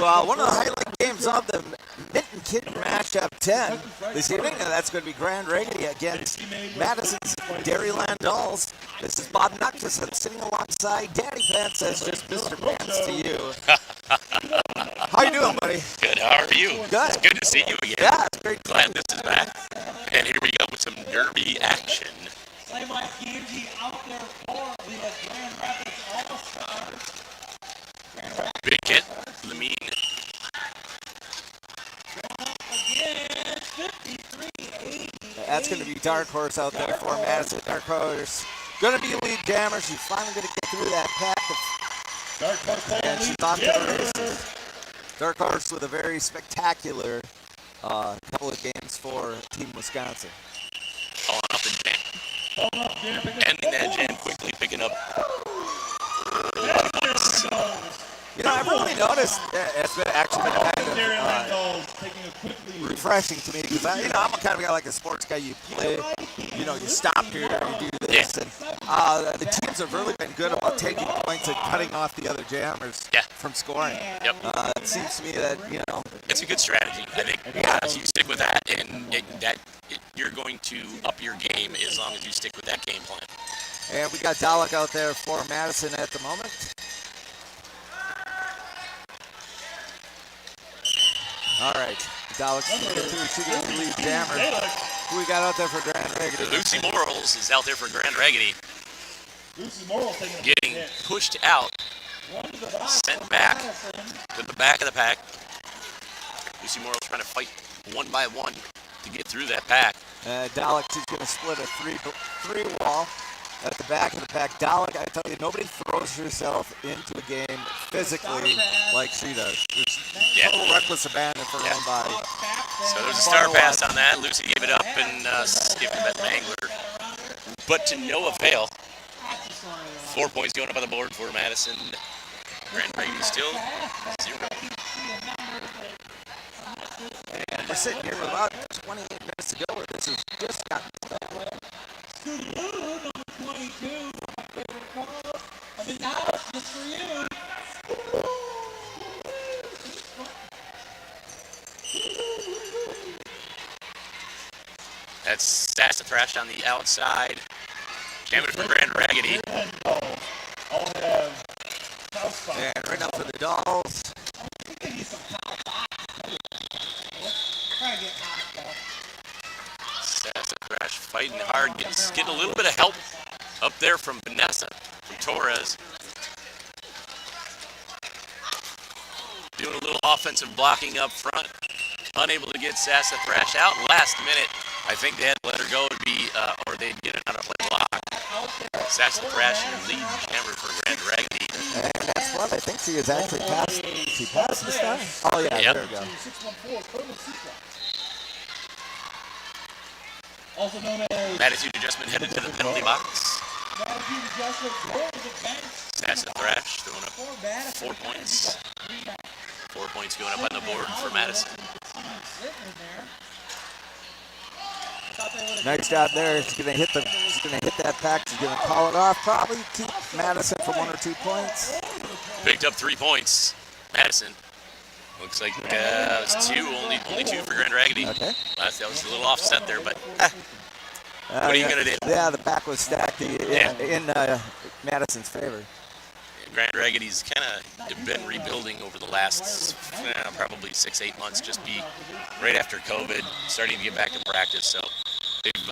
one of the highlight games of the Minton Kid Matchup 10 this evening, and that's going to be Grand Raggidy against Madison's Dairyland Dolls. This is Bob Nuckerson sitting alongside Danny Pants, says just Mr. Pants to you. How you doing, buddy? Good. How are you? Good. It's good to see you again. Yeah, it's great. Glad this is back. And here we go with some derby action. Play my PNG out there for the Grand Rapids All-Stars. Big hit, Lamine. Again, 53-80. That's going to be Dark Horse out there for Madison. Dark Horse going to be lead jammer. She's finally going to get through that pack. Dark Horse And she's off to the races. Dark Horse with a very spectacular couple of games for Team Wisconsin. Calling up the jam. Ending that jam quickly, picking up. You know, I've really noticed it's been actually been kind of refreshing to me because I'm a kind of guy like a sports guy. You play, you stop here, you do this, and the teams have really been good about taking points and cutting off the other jammers from scoring. Yep. It seems to me that it's a good strategy. I think if you stick with that, and you're going to up your game as long as you stick with that game plan. And we got Dalek out there for Madison at the moment. All right, Dalek's shooting the lead jammer. Who we got out there for Grand Raggidy? Lucy Morals is out there for Grand Raggidy. Getting pushed out, sent back to the back of the pack. Lucy Morals trying to fight one by one to get through that pack. Dalek is going to split a three wall at the back of the pack. Dalek, I tell you, nobody throws herself into a game physically like she does. There's total reckless abandon for her own body. So there's a star pass on that. Lucy gave it up and skipped it by Mangler. But to no avail. 4 points going up on the board for Madison. Grand Raggidy still 0. And we're sitting here with about 28 minutes to go. This has just gotten started. That's Sassa Thrash on the outside. Jamming for Grand Raggidy. And right up for the Dolls. Sassa Thrash fighting hard, getting a little bit of help up there from Vanessa, from Torres. Doing a little offensive blocking up front. Unable to get Sassa Thrash out. Last minute, I think they had to let her go or they'd get another play block. Sassa Thrash in lead jammer for Grand Raggidy. And that's what I think she is actually passed. She passed this time? Oh, yeah, yep. There we go. Also known as Attitude adjustment headed to the penalty box. Sassa Thrash throwing up 4 points. 4 points going up on the board for Madison. Nice job there. She's gonna hit that pack. She's gonna call it off. Probably keep Madison for 1 or 2 points. Picked up 3 points. Madison. Looks like it's only 2 for Grand Raggidy. Okay. That was a little offset there, but what are you gonna do? Yeah, the back was stacked in Madison's favor. Grand Raggidy's kind of been rebuilding over the last probably 6-8 months, just be right after COVID, starting to get back to practice. So they've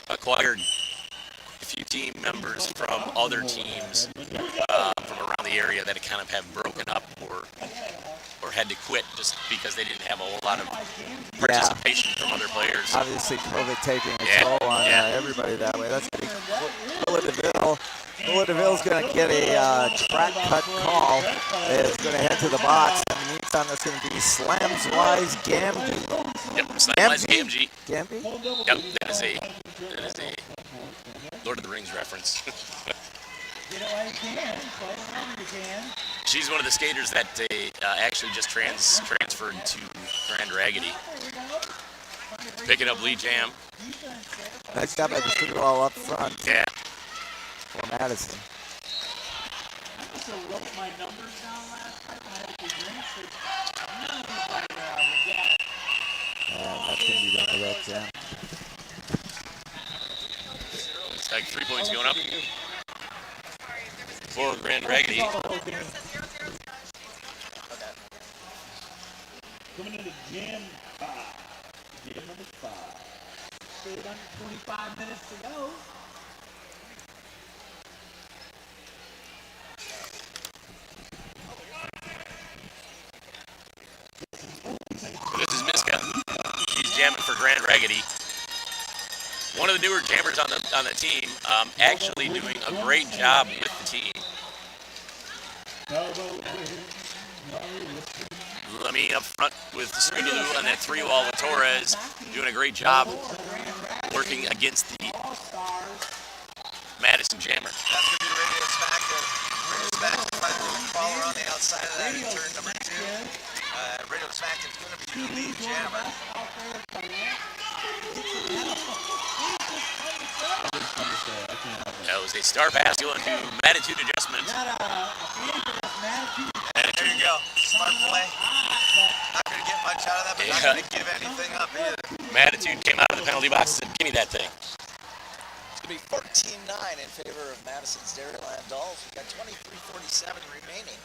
acquired a few team members from other teams from around the area that kind of have broken up or had to quit just because they didn't have a whole lot of participation from other players. Obviously, COVID taking a toll on everybody that way. That's going to be Willa DeVille's going to get a track cut call. It's going to head to the box. In the meantime, that's going to be Slams Wise Gamgee. Yep, Slams Wise Gamgee. Gamgee? Yep, that is a Lord of the Rings reference. She's one of the skaters that they actually just transferred to Grand Raggidy. Picking up lead jam. Nice job at the free ball up front. Yeah. For Madison. I also wrote my numbers down last time. I had to drink. That's going to be done with that jam. Looks like 3 points going up for Grand Raggidy. Coming into jam 5. Jam number 5. Still under 25 minutes to go. This is Miska. He's jamming for Grand Raggidy. One of the newer jammers on the team, actually doing a great job with the team. Lemmy up front with Scootaloo on that 3-wall with Torres, doing a great job working against the Madison jammer. That's going to be Radio Smack. Radio Smack trying to follow on the outside of that in turn number 2. Radio Smack is going to be the lead jammer. That was a star pass going to Magnitude Adjustment. And there you go. Smart play. Not going to get much out of that, but not going to give anything up either. Magnitude came out of the penalty box and said, give me that thing. It's going to be 14-9 in favor of Madison's Dairyland Dolls. We've got 23:47 remaining.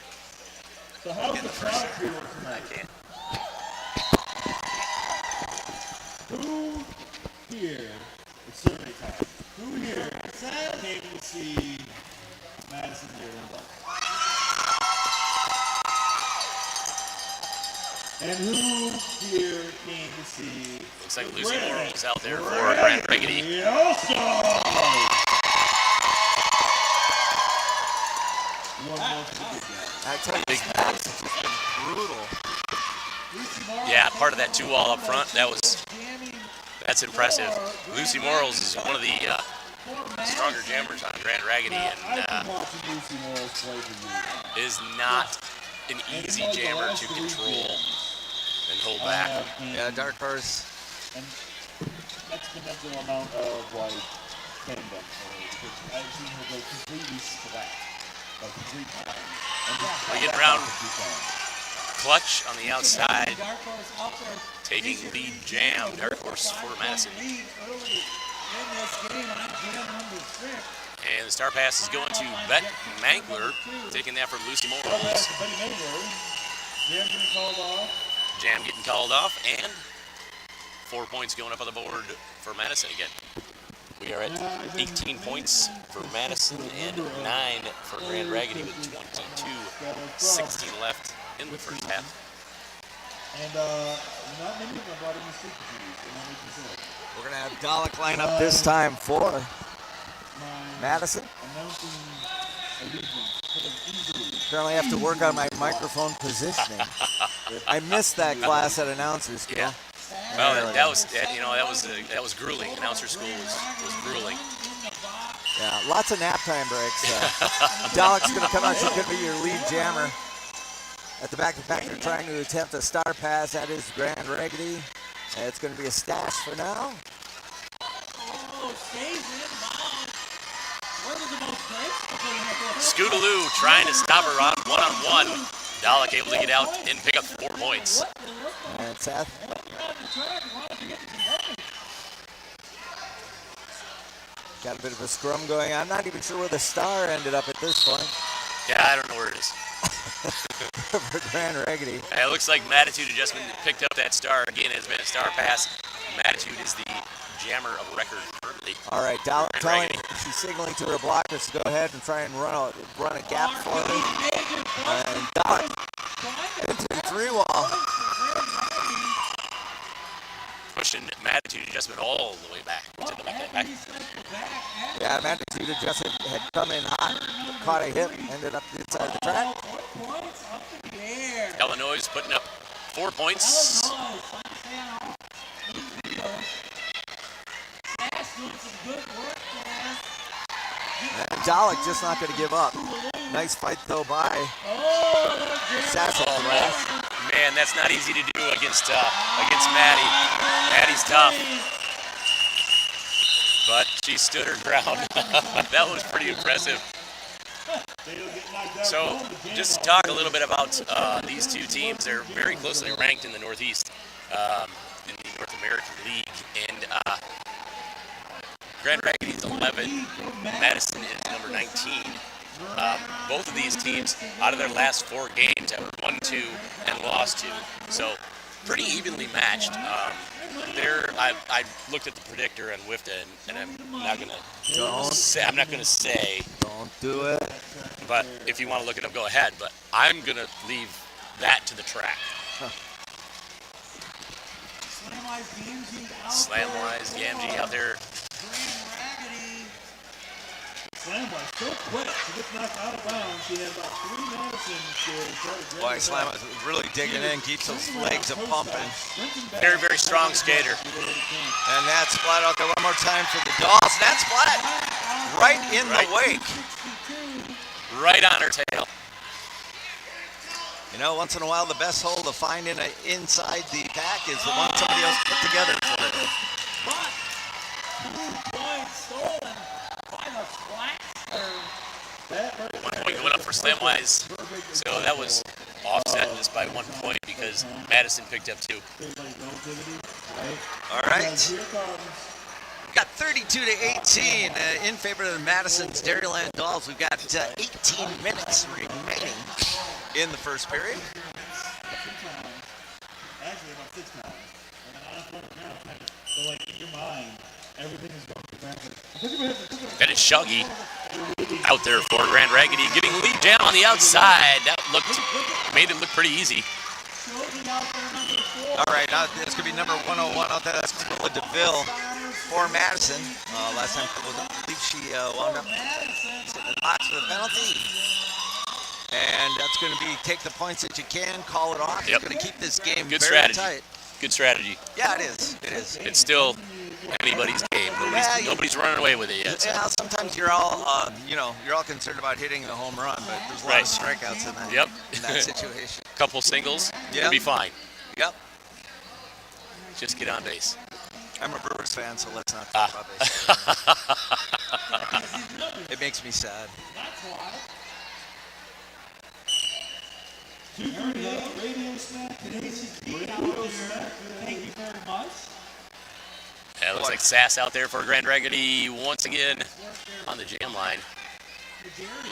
So how's the crowd feeling tonight? Who here, it's survey time, who here came to see Madison Dairyland Dolls? And who here came to see... Looks like Lucy Morrow's out there for Grand Raggidy. I tell you, this match has just been brutal. Yeah, part of that 2-wall up front, that's impressive. Lucy Morrow's is one of the stronger jammers on Grand Raggidy, and is not an easy jammer to control and hold back. Yeah, Dark Horse. And exponential amount of like fandom for her because I've seen her go completely flat, like complete flat. We're getting around Clutch on the outside, taking lead jam. Dark Horse for Madison. And the star pass is going to Bet Mangler, taking that from Lucy Morris. Jam getting called off, and 4 points going up on the board for Madison again. We are at 18 points for Madison and 9 for Grand Raggidy with 22:16 left in the first half. And not many of them brought in the super series. We're going to have Dalek line up this time for Madison. Apparently I have to work on my microphone positioning. I missed that class at announcer school. Yeah. Well, that was grueling. Announcer school was grueling. Yeah, lots of nap time breaks. Dalek's going to come out. She's going to be your lead jammer. At the back of the pack, they're trying to attempt a star pass. That is Grand Raggidy. It's going to be a stash for now. Scootaloo trying to stop her on one-on-one. Dalek able to get out and pick up 4 points. And Seth. Got a bit of a scrum going on. I'm not even sure where the star ended up at this point. Yeah, I don't know where it is. For Grand Raggidy. It looks like Magnitude Adjustment picked up that star. Again, has been a star pass. Magnitude is the jammer of record currently. All right, Dalek telling she's signaling to her blockers to go ahead and try and run a gap for her. And Dalek into the 3-wall. Pushing Magnitude Adjustment all the way back. To the back. Yeah, Magnitude Adjustment had come in hot, caught a hit, ended up inside the track. Illinois putting up 4 points. And Dalek just not going to give up. Nice fight though by Sasso. Man, that's not easy to do against Maddie. Maddie's tough, but she stood her ground. That was pretty impressive. So, just to talk a little bit about these two teams, they're very closely ranked in the Northeast, in the North American League, and Grand Rapids is 11, Madison is number 19. Both of these teams, out of their last 4 games, have won 2 and lost 2. So, pretty evenly matched. I looked at the predictor on WFTDA, and I'm not gonna say. Don't do it. But if you want to look it up, go ahead. But I'm gonna leave that to the track. Slamwise, Gamgee out there. Slamwise so quick. She gets knocked out of bounds. She had about 3 Madison. Boy, Slamwise really digging in, keeps those legs a pumping. Very, very strong skater. And that's flat out there one more time for the Dolls. That's flat. Right in the wake. Right on her tail. You know, once in a while, the best hole to find inside the pack is the one somebody else put together for it. Stolen by the Flaxer. 1 point going up for Slamwise. So that was offset just by 1 point because Madison picked up 2. All right. We've got 32-18 in favor of the Madison's Dairyland Dolls. We've got 18 minutes remaining in the first period. Actually, about 6 times. So, like, in your mind, everything is going to happen. That is Shuggy out there for Grand Raggidy, getting lead down on the outside. That made it look pretty easy. All right, now it's going to be number 101 out there. That's Camilla DeVille for Madison. Last time, I believe she wound up sitting in the box for the penalty. And that's going to be take the points that you can, call it off. Yep. You're going to keep this game Good very strategy. tight. Good strategy. Yeah, it is. It is. It's still anybody's game. Nobody's running away with it yet. So. Yeah, sometimes you're all, you're all concerned about hitting the home run, but there's a lot of strikeouts in that, in that situation. Couple singles, you'll be fine. Yep. Just get on base. I'm a Brewers fan, so let's not talk about baseball. It makes me sad. Radio Snack, today's Radio Snack. Thank you very much. Yeah, it looks like Sass out there for Grand Raggidy once again on the jam line.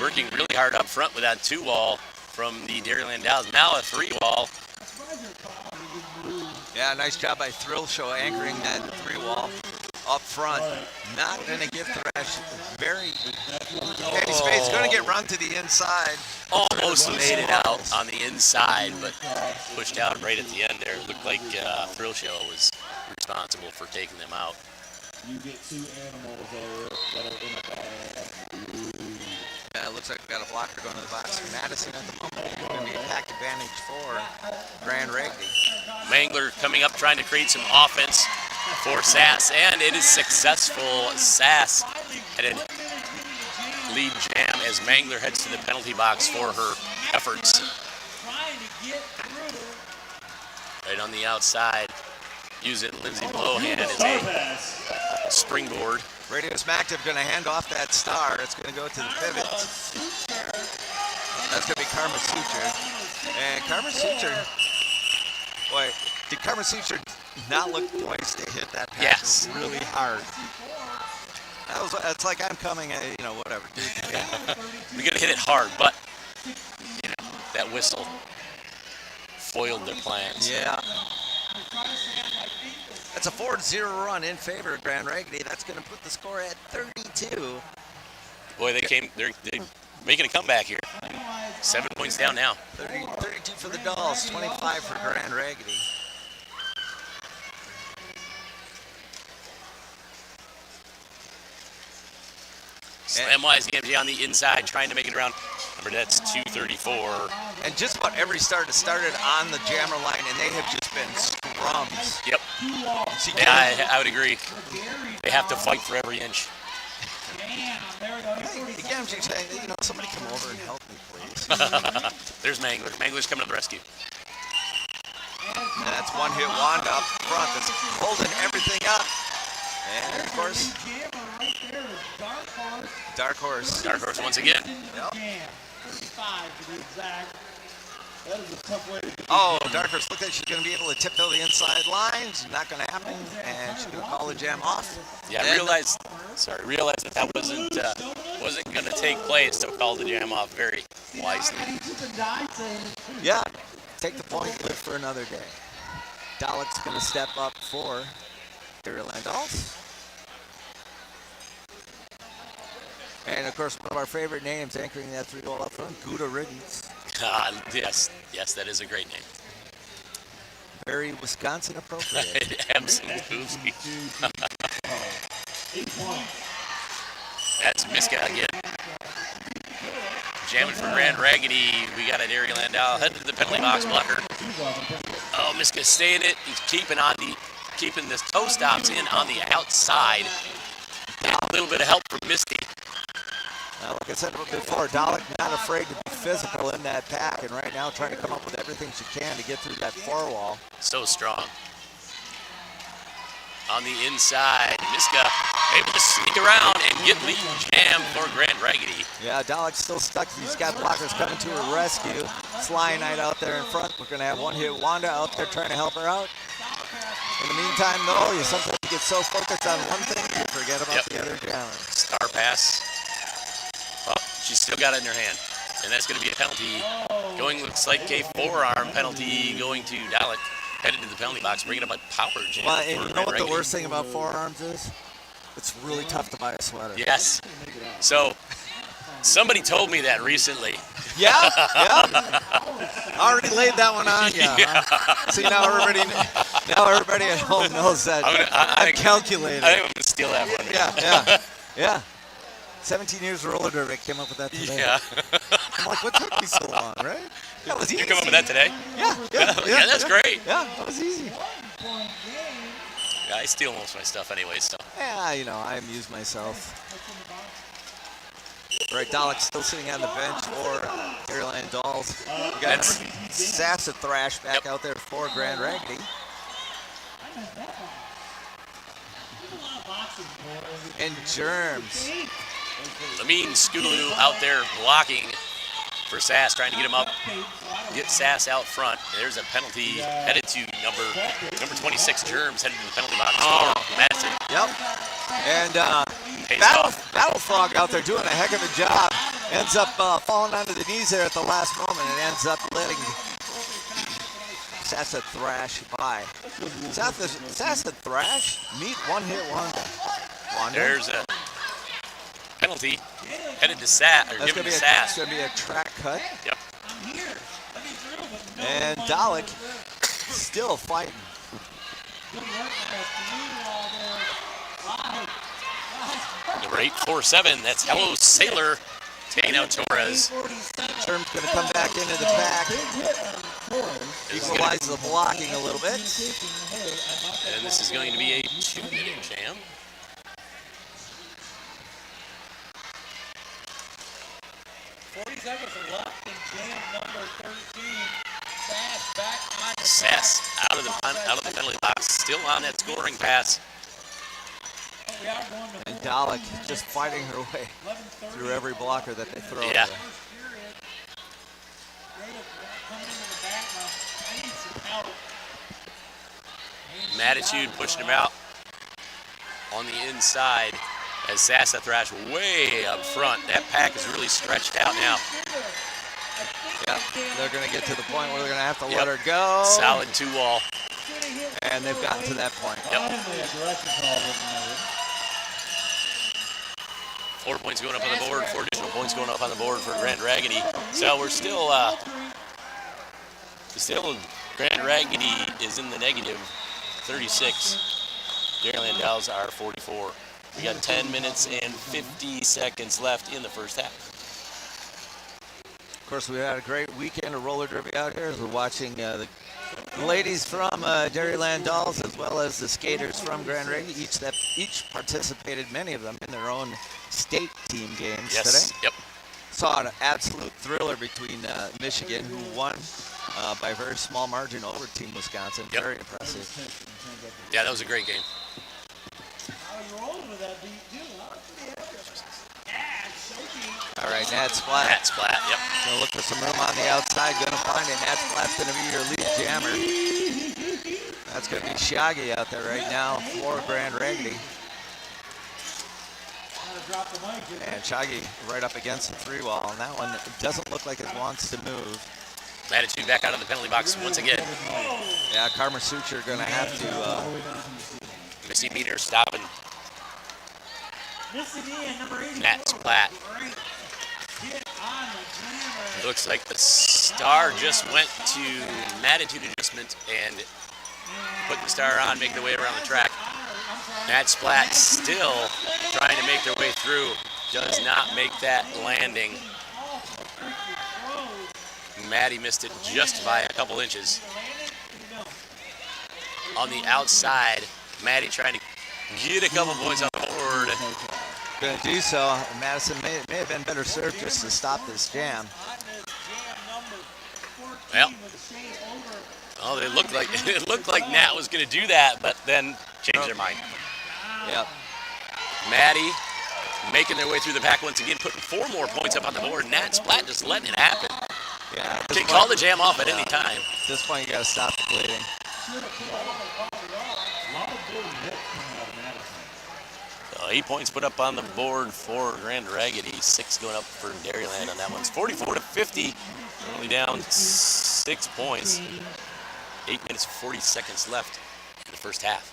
Working really hard up front with that 2-wall from the Dairyland Dolls. Now a 3-wall. Yeah, nice job by Thrill Show anchoring that 3-wall up front. Not going to give Thresh very any space. Going to get run to the inside. Almost made it out on the inside, but pushed out right at the end there. Looked like Thrill Show was responsible for taking them out. You get 2 animals that are in a bag. Yeah, it looks like we've got a blocker going to the box for Madison at the moment. It's going to be a pack advantage for Grand Raggidy. Mangler coming up trying to create some offense for Sass, and it is successful. Sass had a lead jam as Mangler heads to the penalty box for her efforts. Right on the outside, using Lindsay Blowhand as a springboard. Radio Smacktive going to hand off that star. It's going to go to the pivot. That's going to be Karma Suture. And Karma Suture, boy, did Karma Suture not look poised to hit that pass really hard? It's like I'm coming, whatever. We're going to hit it hard, but, that whistle foiled their plans. Yeah. That's a 4-0 run in favor of Grand Raggidy. That's going to put the score at 32. Boy, they're making a comeback here. 7 points down now. 32 for the Dolls, 25 for Grand Raggidy. Slamwise Gamgee on the inside, trying to make it around. Remember, that's 234. And just about every start has started on the jammer line, and they have just been scrums. Yep. Yeah, I would agree. They have to fight for every inch. Again, she's saying, somebody come over and help me, please. There's Mangler. Mangler's coming to the rescue. And that's one hit Wanda up front that's holding everything up. And, of course, Dark Horse. Dark Horse once again. Yep. 35 to be exact. That is a tough way to get Oh, Dark Horse looked like she's going to be able to tiptoe the inside lines. Not going to happen. And she's going to call the jam off. Yeah, realized that wasn't going to take place, so called the jam off very wisely. Yeah, take the point, live for another day. Dalek's going to step up for Dairyland Dolls. And, of course, one of our favorite names anchoring that 3-hole up front, Raggidy. Yes, that is a great name. Very Wisconsin appropriate. Absolutely. That's Miska again. Jamming for Grand Raggidy. We got a Dairyland Doll headed to the penalty box blocker. Oh, Miska staying it. He's keeping the toe stops in on the outside. And a little bit of help from Misty. Like I said before, Dalek not afraid to be physical in that pack, and right now trying to come up with everything she can to get through that four wall. So strong. On the inside, Miska able to sneak around and get the jam for Grand Raggidy. Yeah, Dalek's still stuck. He's got blockers coming to her rescue. Sly Knight out there in front. We're going to have one-hit Wanda out there trying to help her out. In the meantime, though, you sometimes get so focused on one thing, you forget about the other challenge. Star pass. Oh, she's still got it in her hand. And that's going to be a penalty. Looks like a forearm penalty going to Dalek. Headed to the penalty box, bringing up a power jam. Well, and you know what the worst thing about forearms is? It's really tough to buy a sweater. Yes. So, somebody told me that recently. Yeah? I already laid that one on you. Yeah. Huh? See, now everybody at home knows that I'm calculating. I think I'm going to steal that one. Yeah. 17 years of roller derby, I came up with that today. Yeah. I'm like, what took me so long, right? That was easy. You come up with that today? Yeah, that's great. Yeah, that was easy. Yeah, I steal most of my stuff anyway, so. Yeah, I amuse myself. Right, Dalek's still sitting on the bench for Dairyland Dolls. We got Sassa Thrash back out there for Grand Raggidy. And Germs. Lamine Scootaloo out there blocking for Sass, trying to get him up. Get Sass out front. There's a penalty headed to number 26, Germs, headed to the penalty box for Madison. Yep. And Battle Frog out there doing a heck of a job. Ends up falling onto the knees there at the last moment and ends up letting Sassa Thrash by. Sassa Thrash meet one-hit Wanda. There's a penalty headed to Sass, or given to Sass. That's going to be a track cut. Yep. And Dalek still fighting. Number 847, that's Hello Sailor, taking out Torres. Term's going to come back into the pack. Equalize the blocking a little bit. And this is going to be a 2-minute jam. 40 seconds left in jam number 13. Sass back on the Sass out of the penalty box, still on that scoring pass. And Dalek just fighting her way through every blocker that they throw. Yeah. Madison pushing him out on the inside as Sassa Thrash way up front. That pack is really stretched out now. Yeah, they're going to get to the point where they're going to have to let her go. Solid 2-wall. And they've gotten to that point. Yep. 4 points going up on the board, 4 additional points going up on the board for Grand Raggidy. So we're still Grand Raggidy is in the negative 36. Dairyland Dolls are 44. We got 10 minutes and 50 seconds left in the first half. Of course, we had a great weekend of roller derby out here as we're watching the ladies from Dairyland Dolls as well as the skaters from Grand Raggidy. Each participated, many of them, in their own state team games today. Yep. Saw an absolute thriller between Michigan, who won by a very small margin over Team Wisconsin. Yep. Very impressive. Yeah, that was a great game. All right, Nat Splat. Nat Splat, yep. Gonna look for some room on the outside. Gonna find it. Nat Splat's gonna be your lead jammer. That's gonna be Shaggy out there right now for Grand Raggidy. And Shaggy right up against the 3-wall. And that one doesn't look like it wants to move. Attitude back out of the penalty box once again. Yeah, Karma Suture gonna have to. Missy Meter stopping. Nat Splat. Looks like the star just went to an attitude adjustment and put the star on, making their way around the track. Nat Splat still trying to make their way through. Does not make that landing. Maddie missed it just by a couple inches. On the outside, Maddie trying to get a couple points on the board. Going to do so. Madison may have been better served just to stop this jam. Well, it looked like Nat was going to do that, but then changed their mind. Yep. Maddie making their way through the pack once again, putting 4 more points up on the board. Nat Splat just letting it happen. Yeah. Can call the jam off at any time. At this point, you got to stop the bleeding. 8 points put up on the board for Grand Raggidy. 6 going up for Dairyland on that one. It's 44-50. Only down 6 points. 8 minutes 40 seconds left in the first half.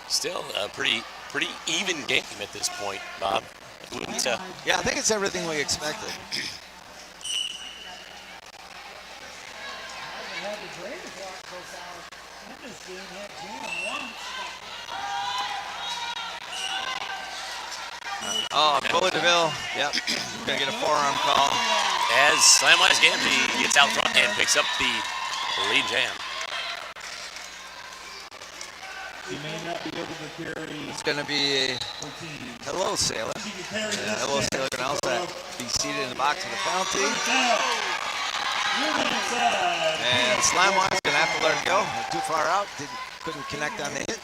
Still a pretty even game at this point, Bob. Yeah, I think it's everything we expected. Oh, Bullet DeVille. Yep. Gonna get a forearm call. As Slamwise Gamgee gets out front and picks up the lead jam. He may not be able to carry. It's gonna be Hello Sailor. Hello Sailor can also be seated in the box of the penalty. And Slamwise gonna have to let him go. Too far out. Couldn't connect on the hit.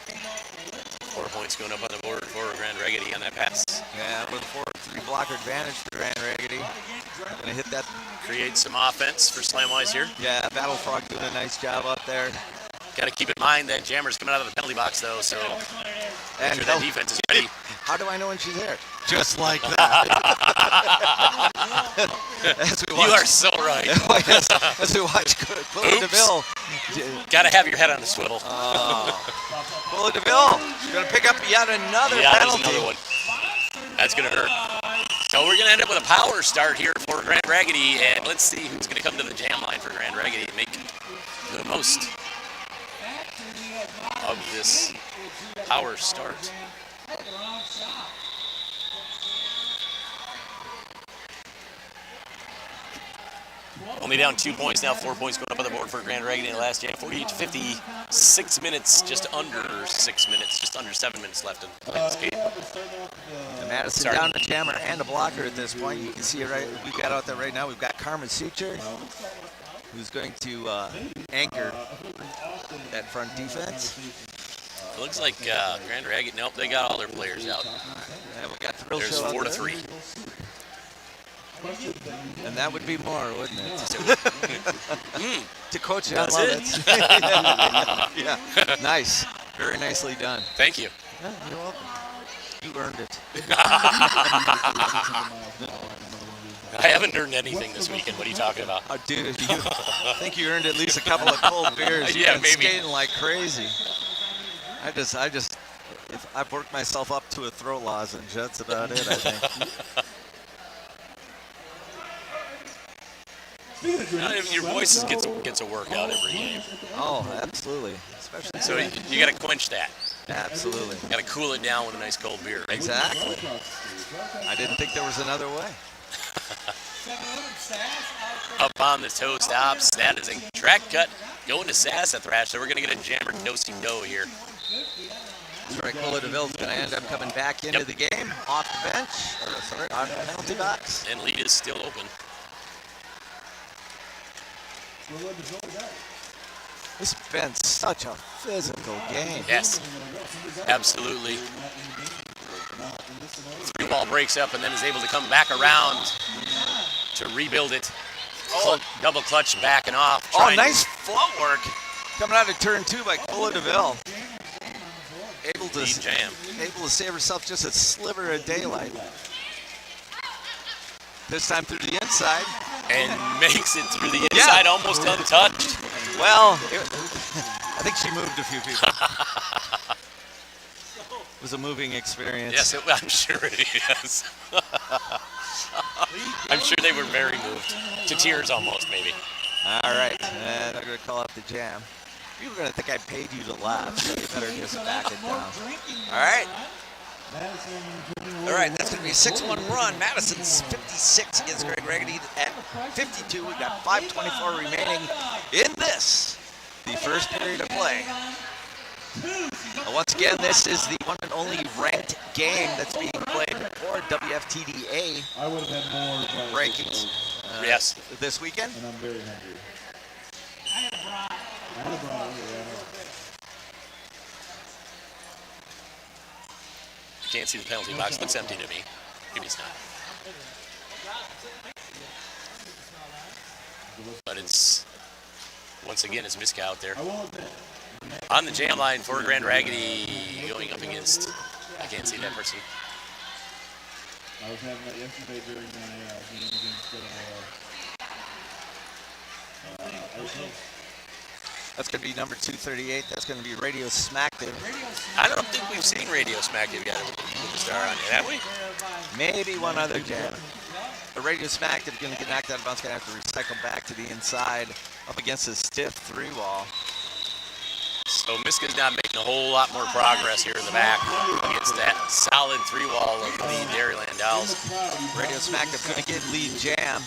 4 points going up on the board for Grand Raggidy on that pass. Yeah, with a 4-3 blocker advantage for Grand Raggidy. Gonna hit that. Create some offense for Slamwise here. Yeah, Battle Frog doing a nice job up there. Got to keep in mind that Jammer's coming out of the penalty box though, so make sure that defense is ready. How do I know when she's there? Just like that. You are so right. As we watch Bullet DeVille. Got to have your head on the swivel. Bullet DeVille going to pick up yet another penalty. There's another one. That's going to hurt. So we're going to end up with a power start here for Grand Raggidy, and let's see who's going to come to the jam line for Grand Raggidy and make the most of this power start. Only down 2 points now, 4 points going up on the board for Grand Raggidy in the last jam. 48-50, 6 minutes, just under 6 minutes, just under 7 minutes left in this game. Madison down a jammer and a blocker at this point. You can see it right. We've got out there right now. We've got Carmen Suture, who's going to anchor that front defense. It looks like Grand Raggidy, nope, they got all their players out. Yeah, we got Thrill There's Show 4-3. And that would be more, wouldn't it? To coach John Lovitz. Yeah, nice. Very nicely done. Thank you. Yeah, you're welcome. You earned it. I haven't earned anything this weekend. What are you talking about? Oh, dude, I think you earned at least a couple of cold beers. Yeah, You've been maybe. skating like crazy. I've worked myself up to a throat lozenge. That's about it, I think. Your voice gets a workout every game. Oh, absolutely. Especially So you got to quench that. absolutely. Got to cool it down with a nice cold beer. Right? Exactly. I didn't think there was another way. Up on the toe stops. That is a track cut going to Sassafrash. So we're going to get a jammer do-si-do here. That's right. Bullet DeVille's going to end up coming back into the game off the bench. On the penalty box. And lead is still open. This has been such a physical game. Yes, absolutely. Three ball breaks up and then is able to come back around to rebuild it. Double clutch back and off. Oh, nice footwork coming out of turn 2 by Cola DeVille. Able to save herself just a sliver of daylight. This time through the inside. And makes it through the inside, almost untouched. Well, I think she moved a few people. It was a moving experience. Yes, I'm sure it is. I'm sure they were very moved. To tears almost, maybe. All right, and I'm going to call up the jam. People are going to think I paid you to laugh, so you better just back it down. All right. All right, that's going to be a 6-1 run. Madison's 56 against Greg Raggidy at 52. We've got 5:24 remaining in this, the first period of play. Once again, this is the one and only ranked game that's being played for WFTDA rankings this weekend. And I'm very hungry. Can't see the penalty box. Looks empty to me. Maybe it's not. But it's, once again, it's Miska out there. On the jam line for Grand Raggidy going up against, I can't see that person. I was having that yesterday during my meeting against That's going to be number 238. That's going to be Radio Smacktive. I don't think we've seen Radio Smacktive yet with the star on it, have we? Maybe one other jam. The Radio Smacktive going to get knocked out of bounds. Going to have to recycle back to the inside up against a stiff 3-wall. So Miska's not making a whole lot more progress here in the back against that solid 3-wall of the Dairyland Dolls. Radio Smacktive going to get lead jam.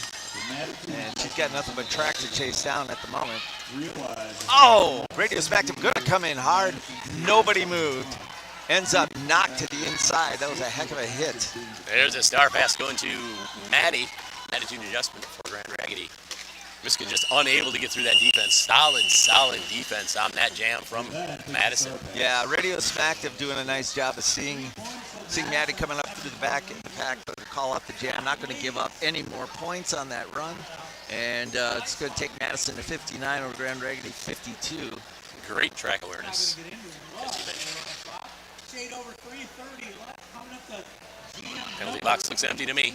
And she's got nothing but track to chase down at the moment. Oh, Radio Smacktive going to come in hard. Nobody moved. Ends up knocked to the inside. That was a heck of a hit. There's a star pass going to Maddie. Attitude adjustment for Grand Raggidy. Miska just unable to get through that defense. Solid defense on that jam from Madison. Yeah, Radio Smacktive doing a nice job of seeing Maddie coming up through the back in the pack, but to call up the jam. Not going to give up any more points on that run. And it's going to take Madison to 59 over Grand Raggidy 52. Great track awareness, as you mentioned. Penalty box looks empty to me.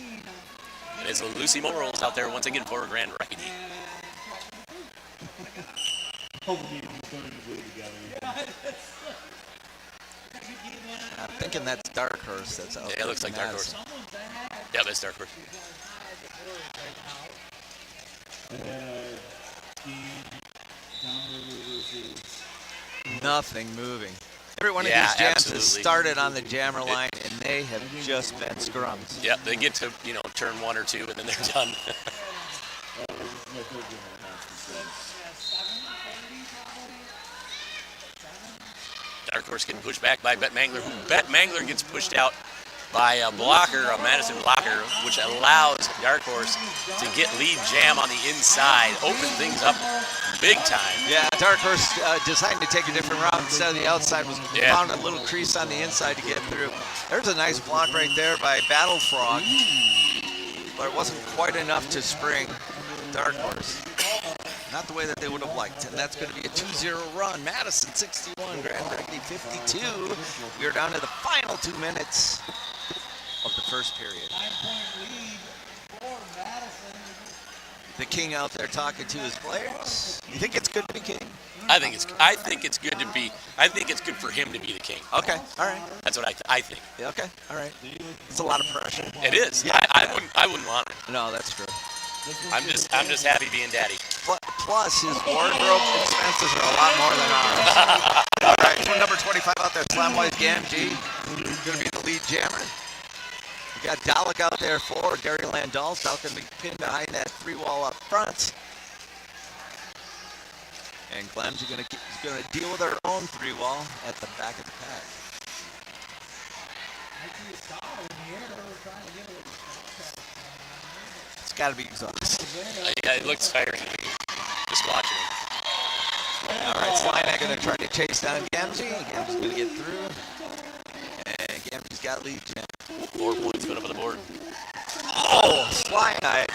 And it's Lucy Morals out there once again for Grand Raggidy. I'm thinking that's Dark Horse that's out there. Yeah, it looks like Dark Horse. Yeah, that's Dark Horse. Nothing moving. Every one of these jams has started on the jammer line, and they have just been scrums. Yep, they get to, turn 1 or 2, and then they're done. Dark Horse getting pushed back by Bet Mangler, who Bet Mangler gets pushed out by a blocker, a Madison blocker, which allows Dark Horse to get lead jam on the inside, open things up big time. Yeah, Dark Horse decided to take a different route instead of the outside, was found a little crease on the inside to get through. There's a nice block right there by Battle Frog, but it wasn't quite enough to spring Dark Horse. Not the way that they would have liked, and that's going to be a 2-0 run. Madison 61, Grand Raggidy 52. We are down to the final 2 minutes of the first period. The King out there talking to his players. You think it's good to be king? I think it's good to be. I think it's good for him to be the king. Okay, all right. That's what I think. Yeah, okay, all right. It's a lot of pressure. It is. Yeah, I wouldn't want it. No, that's true. I'm just happy being daddy. Plus, his wardrobe expenses are a lot more than ours. All right, so number 25 out there, Slamwise Gamgee, going to be the lead jammer. We got Dalek out there for Dairyland Dolls. Dalek going to be pinned behind that 3-wall up front. And Clem's going to deal with her own 3-wall at the back of the pack. It's got to be exhausting. Yeah, it looks tiring to me, just watching him. All right, Slina going to try to chase down Gamgee. Gamgee's going to get through. And Gamgee's got lead. 4 points going up on the board. Oh, Slina.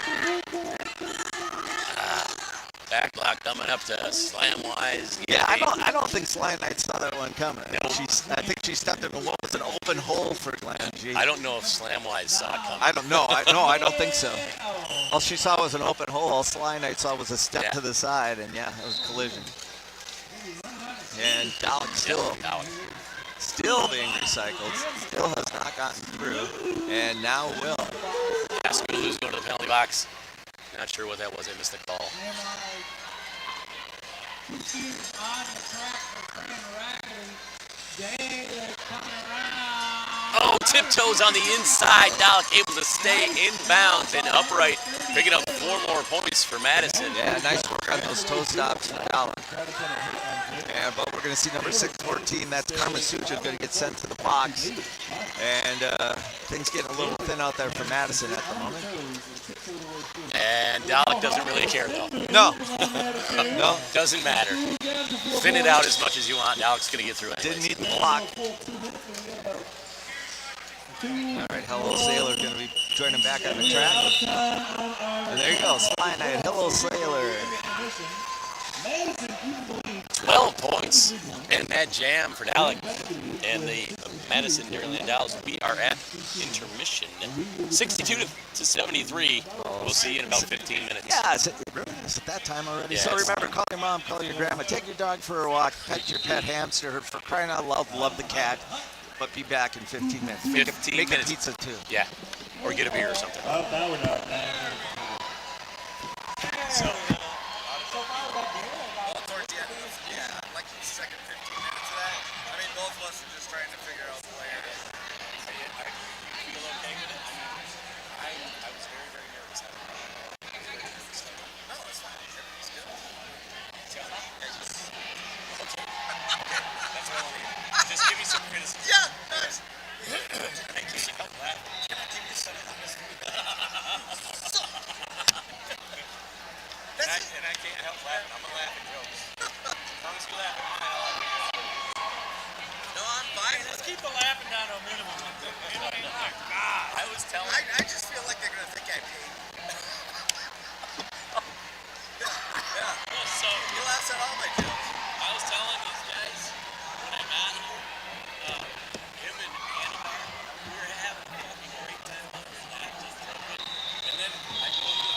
Back block coming up to slam wise. Yeah, I don't think Slina saw that one coming. No. I think she stepped in what was an open hole for Gamgee. I don't know if slam wise saw it coming. I don't know. I don't think so. All she saw was an open hole. All Slina saw was a step to the side, and yeah, it was a collision. And Dalek still being recycled. Still has not gotten through, and now will. Askelou's going to the penalty box. Not sure what that was. I missed the call. Oh, tiptoes on the inside. Dalek able to stay in bounds and upright, picking up 4 more points for Madison. Yeah, nice work on those toe stops for Dalek. Yeah, but we're going to see number 614. That's Karmasucha going to get sent to the box. And things getting a little thin out there for Madison at the moment. And Dalek doesn't really care, though. No. No. Doesn't matter. Thin it out as much as you want. Dalek's going to get through it. Didn't need the block. All right, Hello Sailor going to be joining back on the track. And there you go, Slina and Hello Sailor. 12 points in that jam for Dalek. And the Madison Dairyland Owls, we are at intermission. 62-73. We'll see you in about 15 minutes. Yeah, is it that time already? Yeah, So remember, call your mom, call your grandma, take your dog for a walk, pet your pet hamster, for crying out loud, love the cat, but be back in 15 minutes. Make 15 make minutes. a pizza too. Yeah, or get a beer or something. Oh, now we're not. So, Towards the end, yeah, like the second 15 minutes of that. I mean, both of us are just trying to figure out players. I feel okay with it. I was very, very nervous. No, it's fine. Everything's good. Okay. That's all I need. Just give me some criticism. Yeah, nice. I can't help laughing. Can I give you some honest And I can't help laughing. I'm gonna laugh at jokes. As long as you laugh at mine, I'll laugh at yours. No, I'm fine. Let's keep the laughing down to a minimum. I was telling I just feel like they're going to think I paid. So He laughs at all my jokes. I was telling these guys when I got here, him and Anna, we were having a fucking great time on this lap, just joking. And then I go to the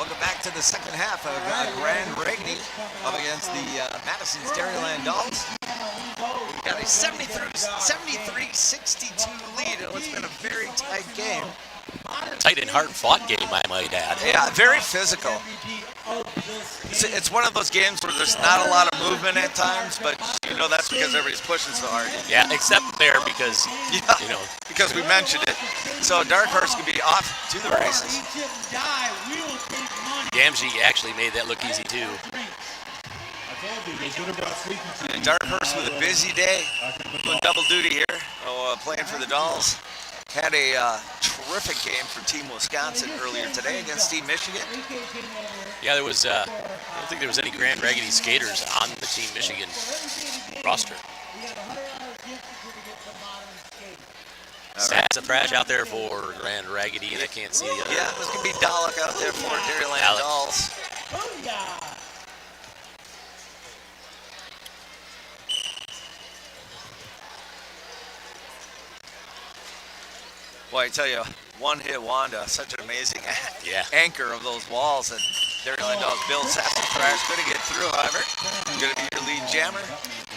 welcome back to the second half of Grand Raggidy up against the Madison's Dairyland Dolls. We've got a 73-62 lead in what's been a very tight game. Tight and hard-fought game, I might add. Yeah, very physical. It's one of those games where there's not a lot of movement at times, but you know that's because everybody's pushing so hard. Yeah, except there because, you know. Because we mentioned it. So Dark Horse can be off to the races. Gamgee actually made that look easy, too. And Dark Horse with a busy day, doing double duty here, playing for the Dolls. Had a terrific game for Team Wisconsin earlier today against Team Michigan. Yeah, there was, I don't think there was any Grand Raggidy skaters on the Team Michigan roster. Stats of thrash out there for Grand Raggidy, and I can't see the other. Yeah, there's going to be Dalek out there for Dairyland Dalek. Dolls. Well, I tell you, one-hit Wanda, such an amazing anchor of those walls that Dairyland Dolls build. Saps and thrash, going to get through, however. Going to be your lead jammer.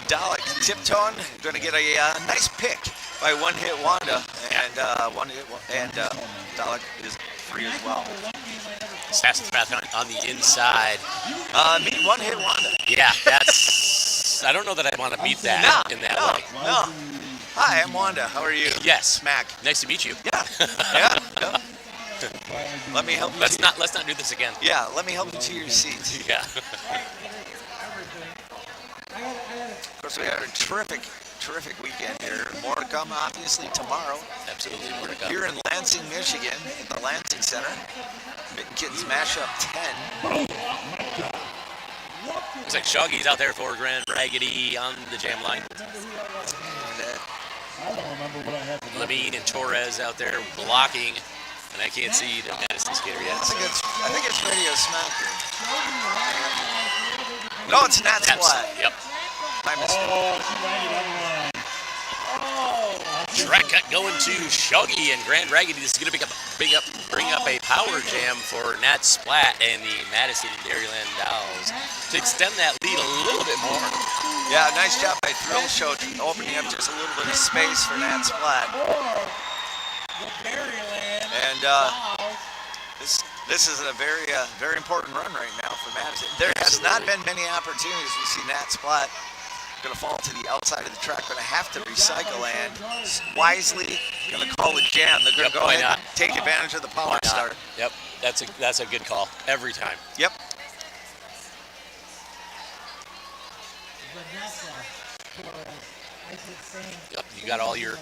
Dalek tiptoeing, going to get a nice pick by one-hit Wanda, and Dalek is free as well. Saps and thrash on the inside. Meet one-hit Wanda. Yeah, that's. I don't know that I want to meet that in that way. No. Hi, I'm Wanda. How are you? Yes, Mac. Nice to meet you. Yeah. Yeah. Let me help you. Let's not do this again. Yeah, let me help you to your seats. Yeah. Of course, we had a terrific weekend here. More to come, obviously, tomorrow. Absolutely more to come. Here in Lansing, Michigan, at the Lansing Center. Mitten Kittens Mashup 10. Looks like Shoggy's out there for Grand Raggidy on the jam line. Levine and Torres out there blocking, and I can't see the Madison skater yet. I think it's Radio Smacker. No, it's Nat Splat. Yep. My mistake. Track cut going to Shoggy and Grand Raggidy. This is going to bring up a power jam for Nat Splat and the Madison Dairyland Dolls to extend that lead a little bit more. Yeah, nice job by Thrill Show opening up just a little bit of space for Nat Splat. And this is a very important run right now for Madison. There has not been many opportunities. We see Nat Splat going to fall to the outside of the track, going to have to recycle and wisely going to call it jam. They're going to go ahead and take advantage of the power start. Yep, that's a good call every time. Yep. Yep, you got all your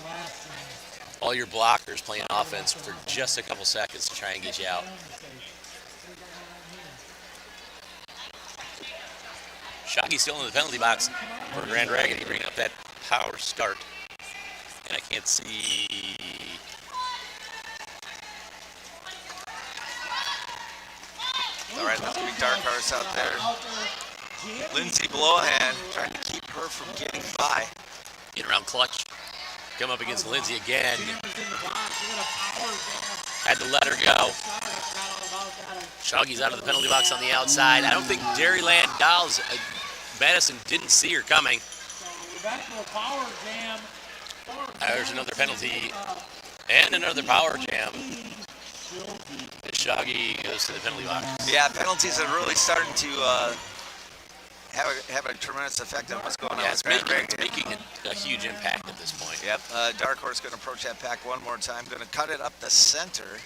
blockers playing offense for just a couple seconds to try and get you out. Shoggy's still in the penalty box for Grand Raggidy, bringing up that power start. And I can't see. All right, let's bring Dark Horse out there. Lindsay Blowhand trying to keep her from getting by. In around clutch. Come up against Lindsay again. Had to let her go. Shoggy's out of the penalty box on the outside. I don't think Dairyland Dolls, Madison didn't see her coming. There's another penalty and another power jam. And Shoggy goes to the penalty box. Yeah, penalties are really starting to have a tremendous effect on what's going on. It's making a huge impact at this point. Yep, Dark Horse going to approach that pack one more time. Going to cut it up the center.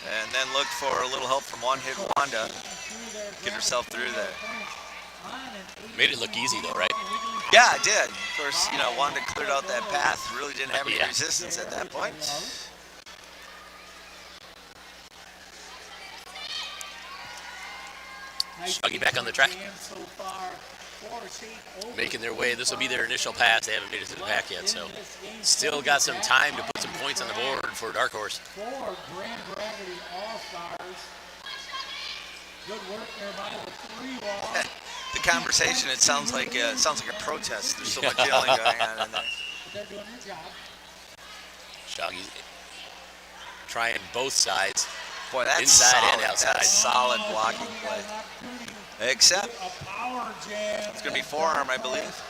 And then look for a little help from one-hit Wanda. Get herself through there. Made it look easy though, right? Yeah, it did. Of course, Wanda cleared out that path. Really didn't have any resistance at that point. Shoggy back on the track. Making their way. This will be their initial pass. They haven't made it to the pack yet, so still got some time to put some points on the board for Dark Horse. Grand Raggidy All-Stars. Good work there by the three wall. The conversation, it sounds like a protest. There's so much yelling going on in there. They're doing their job. Shoggy trying both sides. Boy, that's inside solid. and outside. That's solid blocking play. Except A power jam. it's going to be forearm, I believe.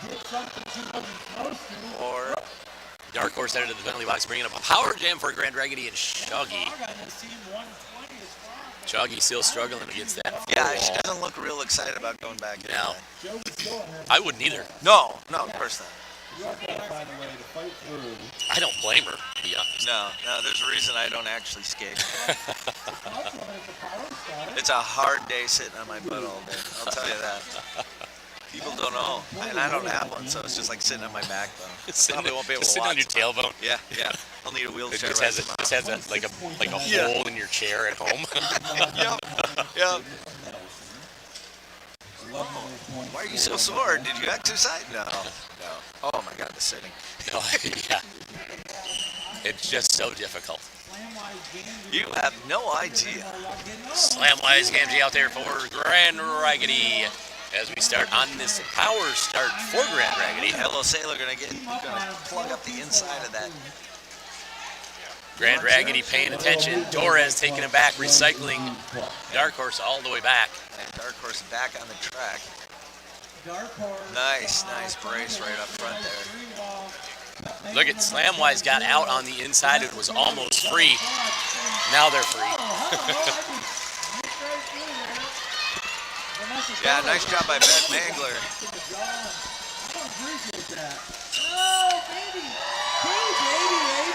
Did something she wasn't supposed to. Or Dark Horse out of the penalty box, bringing up a power jam for Grand Raggedy and Shoggy. Shoggy still struggling against that. yeah, four she wall. doesn't look real excited about going back in. No. Joey's still in her. I wouldn't either. No, of course not. You have to find a way to fight through. I don't blame her, to be honest. No, there's a reason I don't actually skate. That's what the power started. It's a hard day sitting on my butt all day. I'll tell you that. People don't know, and I don't have one, so it's just like sitting on my backbone. Probably won't be able to Sitting walk. on your tailbone. Yeah. I'll need a It wheelchair. just has like a Yeah. hole in your chair at home. Yep. Why are you so sore? Did you exercise? No. Oh my God, the sitting. No, yeah. It's just so difficult. You have no idea. Slamwise Gamgee out there for Grand Raggedy as we start on this power start for Grand Raggedy. Hello Sailor gonna plug up the inside of that. Grand Raggedy paying attention. Torres taking it back, recycling Dark Horse all the way back. And Dark Horse back on the track. Dark Horse. Nice brace right up front there. Look at Slamwise got out on the inside. It was almost free. Now they're free. Yeah, nice job by Beth Mangler.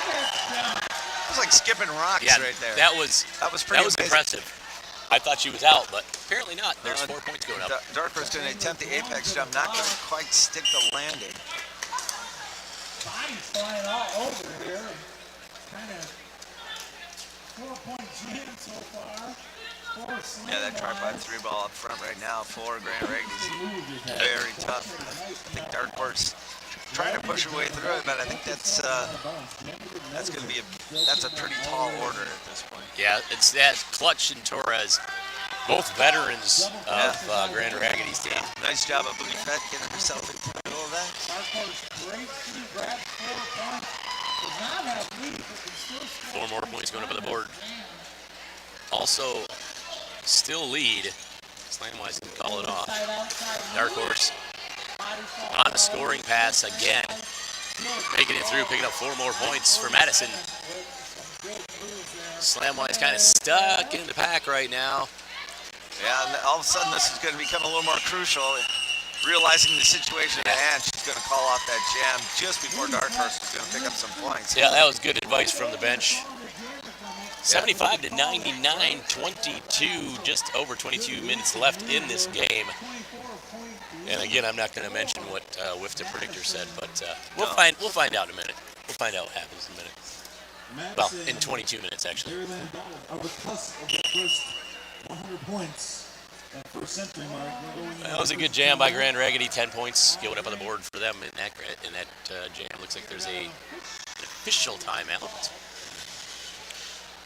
It was like skipping rocks Yeah, right there. that was pretty amazing. impressive. I thought she was out, but apparently not. There's 4 points going up. Dark Horse going to attempt the apex jump, not going to quite stick the landing. Body's flying all over here. Kind of 4-point jam so far. Yeah, that tripod 3-ball up front right now for Grand Raggedy. Very tough. I think Dark Horse trying to push her way through it, but I think that's going to be that's a pretty tall order at this point. Yeah, it's that Clutch and Torres, both veterans of Grand Raggedy's team. Nice job of Booty Fett getting herself into the middle of that. Dark Horse breaks through, grabs 4 points. Does not have lead, but can still score. 4 more points going up on the board. Also, still lead. Slamwise can call it off. Dark Horse on a scoring pass again. Making it through, picking up 4 more points for Madison. Slamwise kind of stuck in the pack right now. Yeah, and all of a sudden this is going to become a little more crucial. Realizing the situation at hand, she's going to call off that jam just before Dark Horse is going to pick up some points. Yeah, that was good advice from the bench. 75 to 99, 22, just over 22 minutes left in this game. And again, I'm not going to mention what WFTDA predictor said, but we'll find out in a minute. We'll find out what happens in a minute. Well, in 22 minutes actually. Dairyland on the cusp of the first 100 points. That first century mark. That was a good jam by Grand Raggedy. 10 points going up on the board for them in that jam. Looks like there's an official timeout.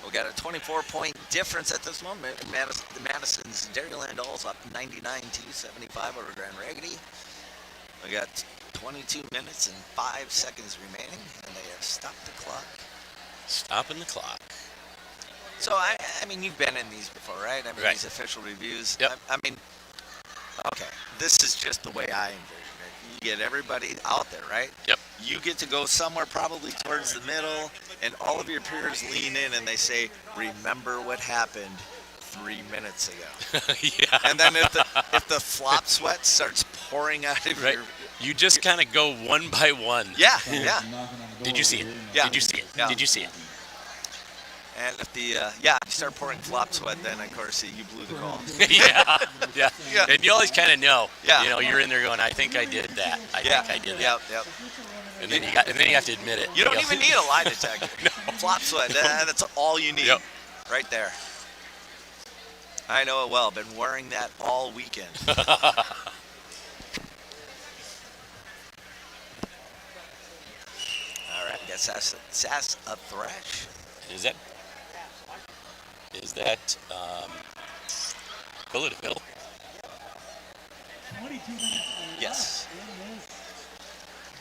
We got a 24-point difference at this moment. Madison's Dairyland Dolls up 99-75 over Grand Raggedy. We got 22 minutes and 5 seconds remaining, and they have stopped the clock. Stopping the clock. So, I mean, you've been in these before, right? I mean, Right. these official reviews. Yep. I mean, okay, this is just the way I envision it. You get everybody out there, right? Yep. You get to go somewhere probably towards the middle, and all of your peers lean in and they say, remember what happened 3 minutes ago. Yeah. And then if the flop sweat starts pouring out of Right. your... You just kind of go one by one. Yeah. Did you see it? Yeah. Did you see it? Yeah. Did you see it? And if you start pouring flop sweat, then of course you blew the call. Yeah. Yeah. And you always kind of know. Yeah. You know, you're in there going, I think I did that. I think I did that. Yep. And then you have to admit it. You don't go, even need a lie detector. Flop sweat, that's all you need. Yep. Right there. I know it well. Been wearing that all weekend. All right, I guess that's a thrash. Is that Philadelphia? 22 minutes. Yes.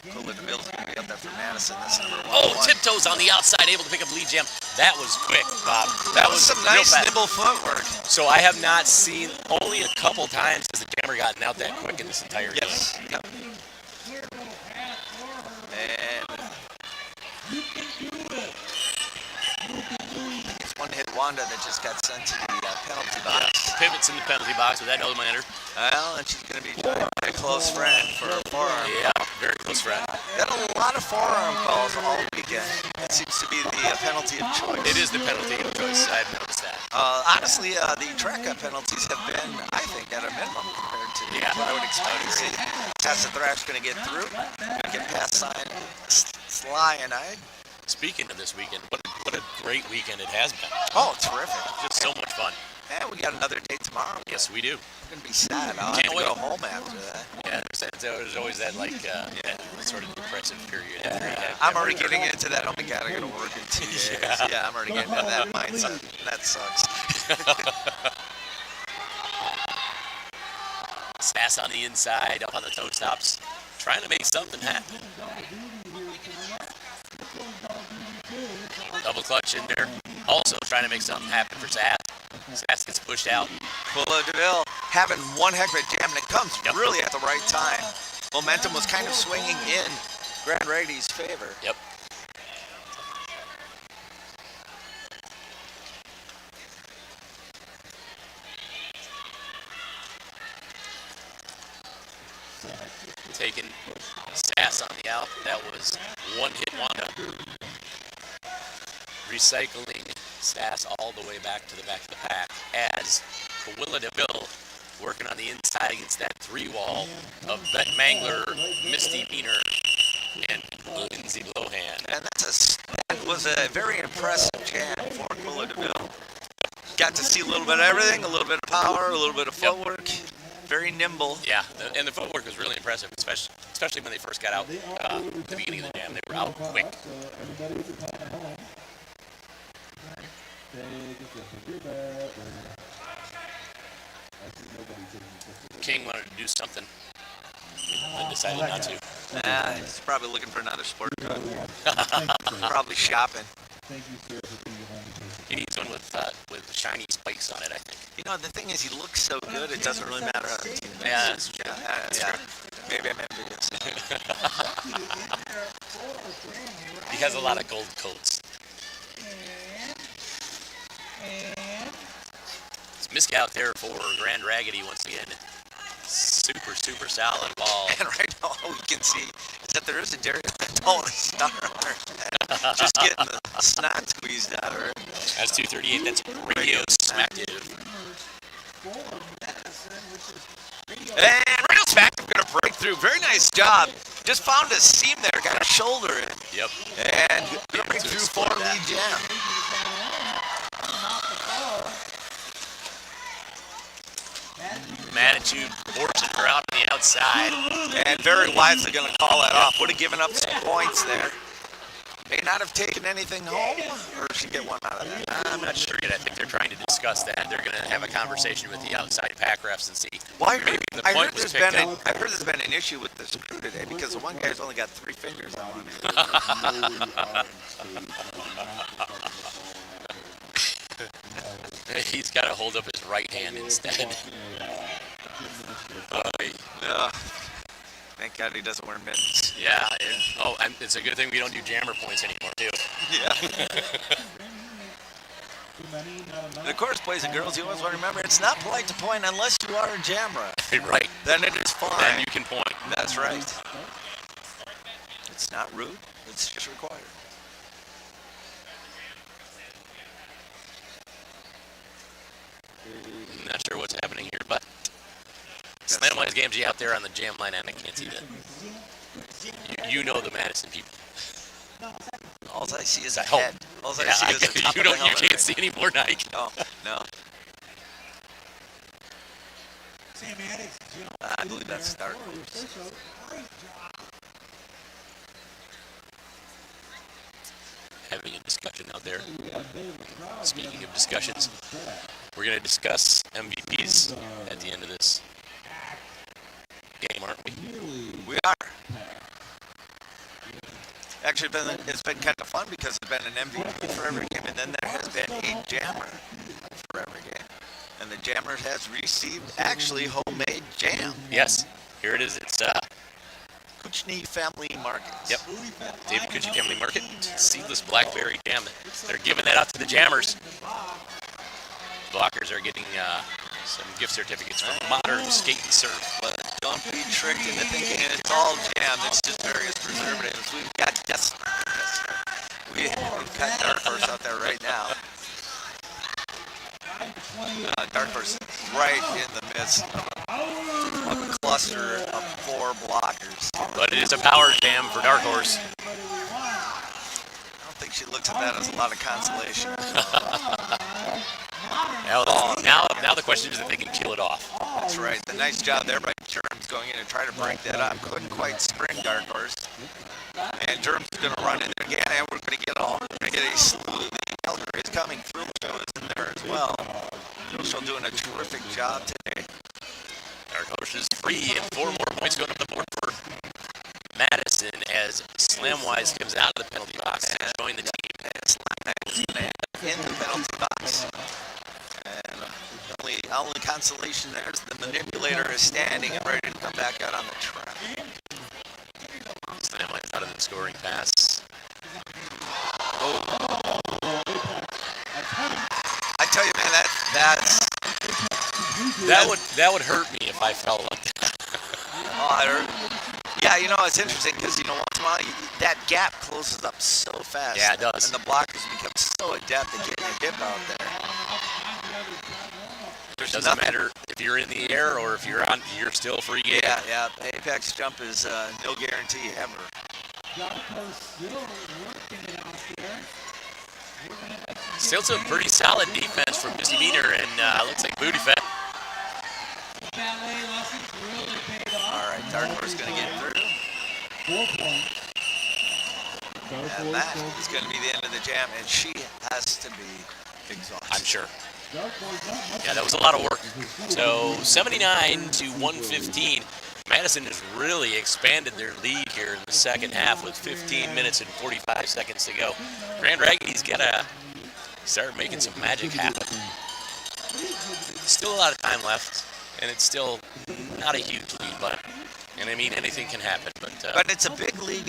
Bill's going to be up there for Madison. That's number 1. Oh, tiptoes on the outside, able to pick up lead jam. That was quick, Bob. That was some real nice fast. nimble footwork. So I have not seen, only a couple times has the jammer gotten out that quick in this entire game. Yes. Yep. And it's one-hit Wanda that just got sent to the penalty box. Pivots in the penalty box with that no-matter. Well, and she's going to be joined by a close friend for a forearm. Yeah, very close friend. Got a lot of forearm calls all weekend. That seems to be the penalty of choice. It is the penalty of choice. I've noticed that. Honestly, the track cut penalties have been, I think, at a minimum compared to what I would expect to see. Tessa Thrash going to get through. Going to get past Sly and I. Speaking of this weekend, what a great weekend it has been. Oh, terrific. Just so much fun. And we got another day tomorrow. Yes, we do. I'm going to be sad. I'll have to go home after that. Yeah, there's always that, that sort of depressive period. I'm already getting into that. Oh my God, I got to work in 2 days. Yeah, I'm already getting into that mindset. That sucks. Sass on the inside, up on the toe stops, trying to make something happen. Double clutch in there, also trying to make something happen for Sass. Sass gets pushed out. Polo DeVille having one heck of a jam, and it comes really at the right time. Momentum was kind of swinging in Grand Raggidy's favor. Yep. Taking Sass on the out. That was one-hit Wanda. Recycling Sass all the way back to the back of the pack as Kawilla DeVille working on the inside against that three-wall of Bet Mangler, Misty Meaner, and Lindsay Lohan. And that was a very impressive jam for Kawilla DeVille. Got to see a little bit of everything, a little bit of power, a little bit of footwork. Very nimble. Yeah, and the footwork was really impressive, especially when they first got out at the beginning of the jam. They were out quick. King wanted to do something, but decided not to. He's probably looking for another sport car. Probably shopping. He needs one with shiny spikes on it, I think. You know, the thing is, he looks so good, it doesn't really matter how the team is. Yeah, that's true. Yeah. Maybe I'm envious. He has a lot of gold coats. It's Miska out there for Grand Raggidy once again. Super, super solid ball. And right now, all we can see is that there is a Dairyland holding star on her head. Just getting the snot squeezed out of her. That's 238. That's Radio Smacktive. And Radio Smacktive going to break through. Very nice job. Just found a seam there. Got a shoulder in. Yep. And going to break through for lead jam. Magnitude forcing her out on the outside. And very wisely going to call that off. Would have given up some points there. May not have taken anything home, or she get one out of that. I'm not sure yet. I think they're trying to discuss that. They're going to have a conversation with the outside pack refs and see. Well, I maybe heard, the I, point heard was there's picked been up. I heard there's been an issue with the screw today because the one guy's only got 3 fingers on it. He's got to hold up his right hand instead. Thank God he doesn't wear mittens. Yeah. And it's a good thing we don't do jammer points anymore, too. Yeah. And of course, boys and girls, you always want to remember, it's not polite to point unless you are a jammer. Right. Then it is fine. Then you can point. That's right. It's not rude. It's just required. I'm not sure what's happening here, but Slamwise Gamgee out there on the jam line, and I can't see that. You know the Madison people. All I see is a I hope. head. All I see is the top you of the don't. You helmet. can't see any more, Nike. No. I believe that's start. Having a discussion out there. Speaking of discussions, we're going to discuss MVPs at the end of this game, aren't we? We are. Actually, it's been kind of fun because it's been an MVP for every game, and then there has been a jammer for every game. And the jammer has received actually homemade jam. Yes, here it is. It's Kuchny Family Markets. Yep, David Kuchny Family Market, seedless blackberry jam. They're giving that out to the jammers. Blockers are getting some gift certificates from Modern Skate and Surf. But don't be tricked into thinking it's all jam. It's just various preservatives. We've got we've got Dark Horse out there right now. Dark Horse right in the midst of a cluster of 4 blockers. But it is a power jam for Dark Horse. I don't think she looks at that as a lot of consolation. Now the question is if they can kill it off. That's right. The nice job there by Germs going in to try to break that up. Couldn't quite spring Dark Horse. And Germs is going to run in there again, and we're going to get a slew. Calgary is coming through. Joe is in there as well. Joe doing a terrific job today. Dark Horse is free, and 4 more points going up the board for Madison as Slamwise comes out of the penalty box to join the team. And Slamwise is going to end in the penalty box. And the only consolation there is the manipulator is standing and ready to come back out on the track. Slamwise out of the scoring pass. I tell you, man, that would hurt me if I felt like that. Yeah, it's interesting because once in a while that gap closes up so fast. Yeah, it does. And the blockers become so adept at getting a dip out there. It doesn't matter if you're in the air or if you're still free game. Yeah. Apex jump is no guarantee ever. Still some pretty solid defense from Misdemeanor and looks like Booty Fat. All right, Dark Horse going to get through. 4 points. And that is going to be the end of the jam, and she has to be exhausted. I'm sure. Yeah, that was a lot of work. So 79 to 115. Madison has really expanded their lead here in the second half with 15 minutes and 45 seconds to go. Grand Raggidy's got to start making some magic happen. Still a lot of time left, and it's still not a huge lead, and I mean anything can happen. But it's a big lead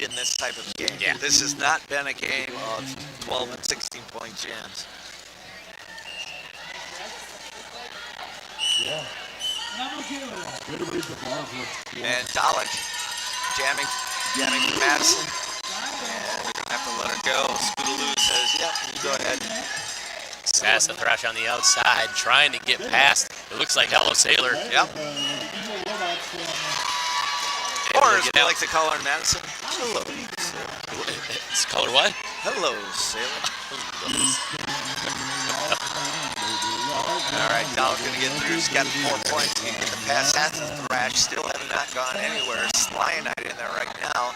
in this type of game. Yeah. This has not been a game of 12 and 16 point jams. Yeah. And Dalek jamming for Madison. And we're going to have to let her go. Scootaloo says, yep, you go ahead. Sass the Thrash on the outside, trying to get past. It looks like Hello Sailor. Yep. Or as we like to call her in Madison, hello, Sailor. It's color what? Hello, Sailor. All right, Dalek's going to get through. She's got 4 points. He can get the pass at the Thrash. Still have not gone anywhere. Cyanide in there right now.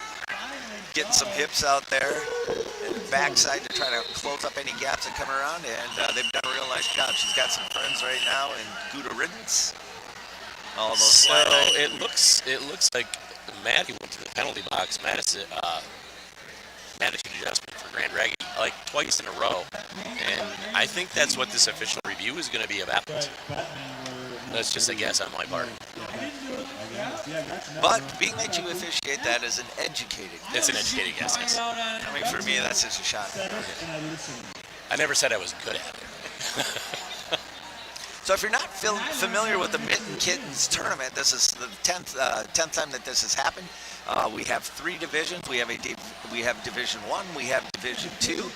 Getting some hips out there and backside to try to close up any gaps that come around, and they've done a real nice job. She's got some friends right now in Gouda Riddance. All those So Cyanide. it looks like Maddie went to the penalty box. Madison adjustment for Grand Raggidy like twice in a row, and I think that's what this official review is going to be about. That's just a guess on my part. But being that you officiate that is an educated It's an educated guess. Yes. Coming for me, that's just a shot. I never said I was good at it. So if you're not familiar with the Mitten Kittens tournament, this is the 10th time that this has happened. We have 3 divisions. We have Division 1, we have Division 2,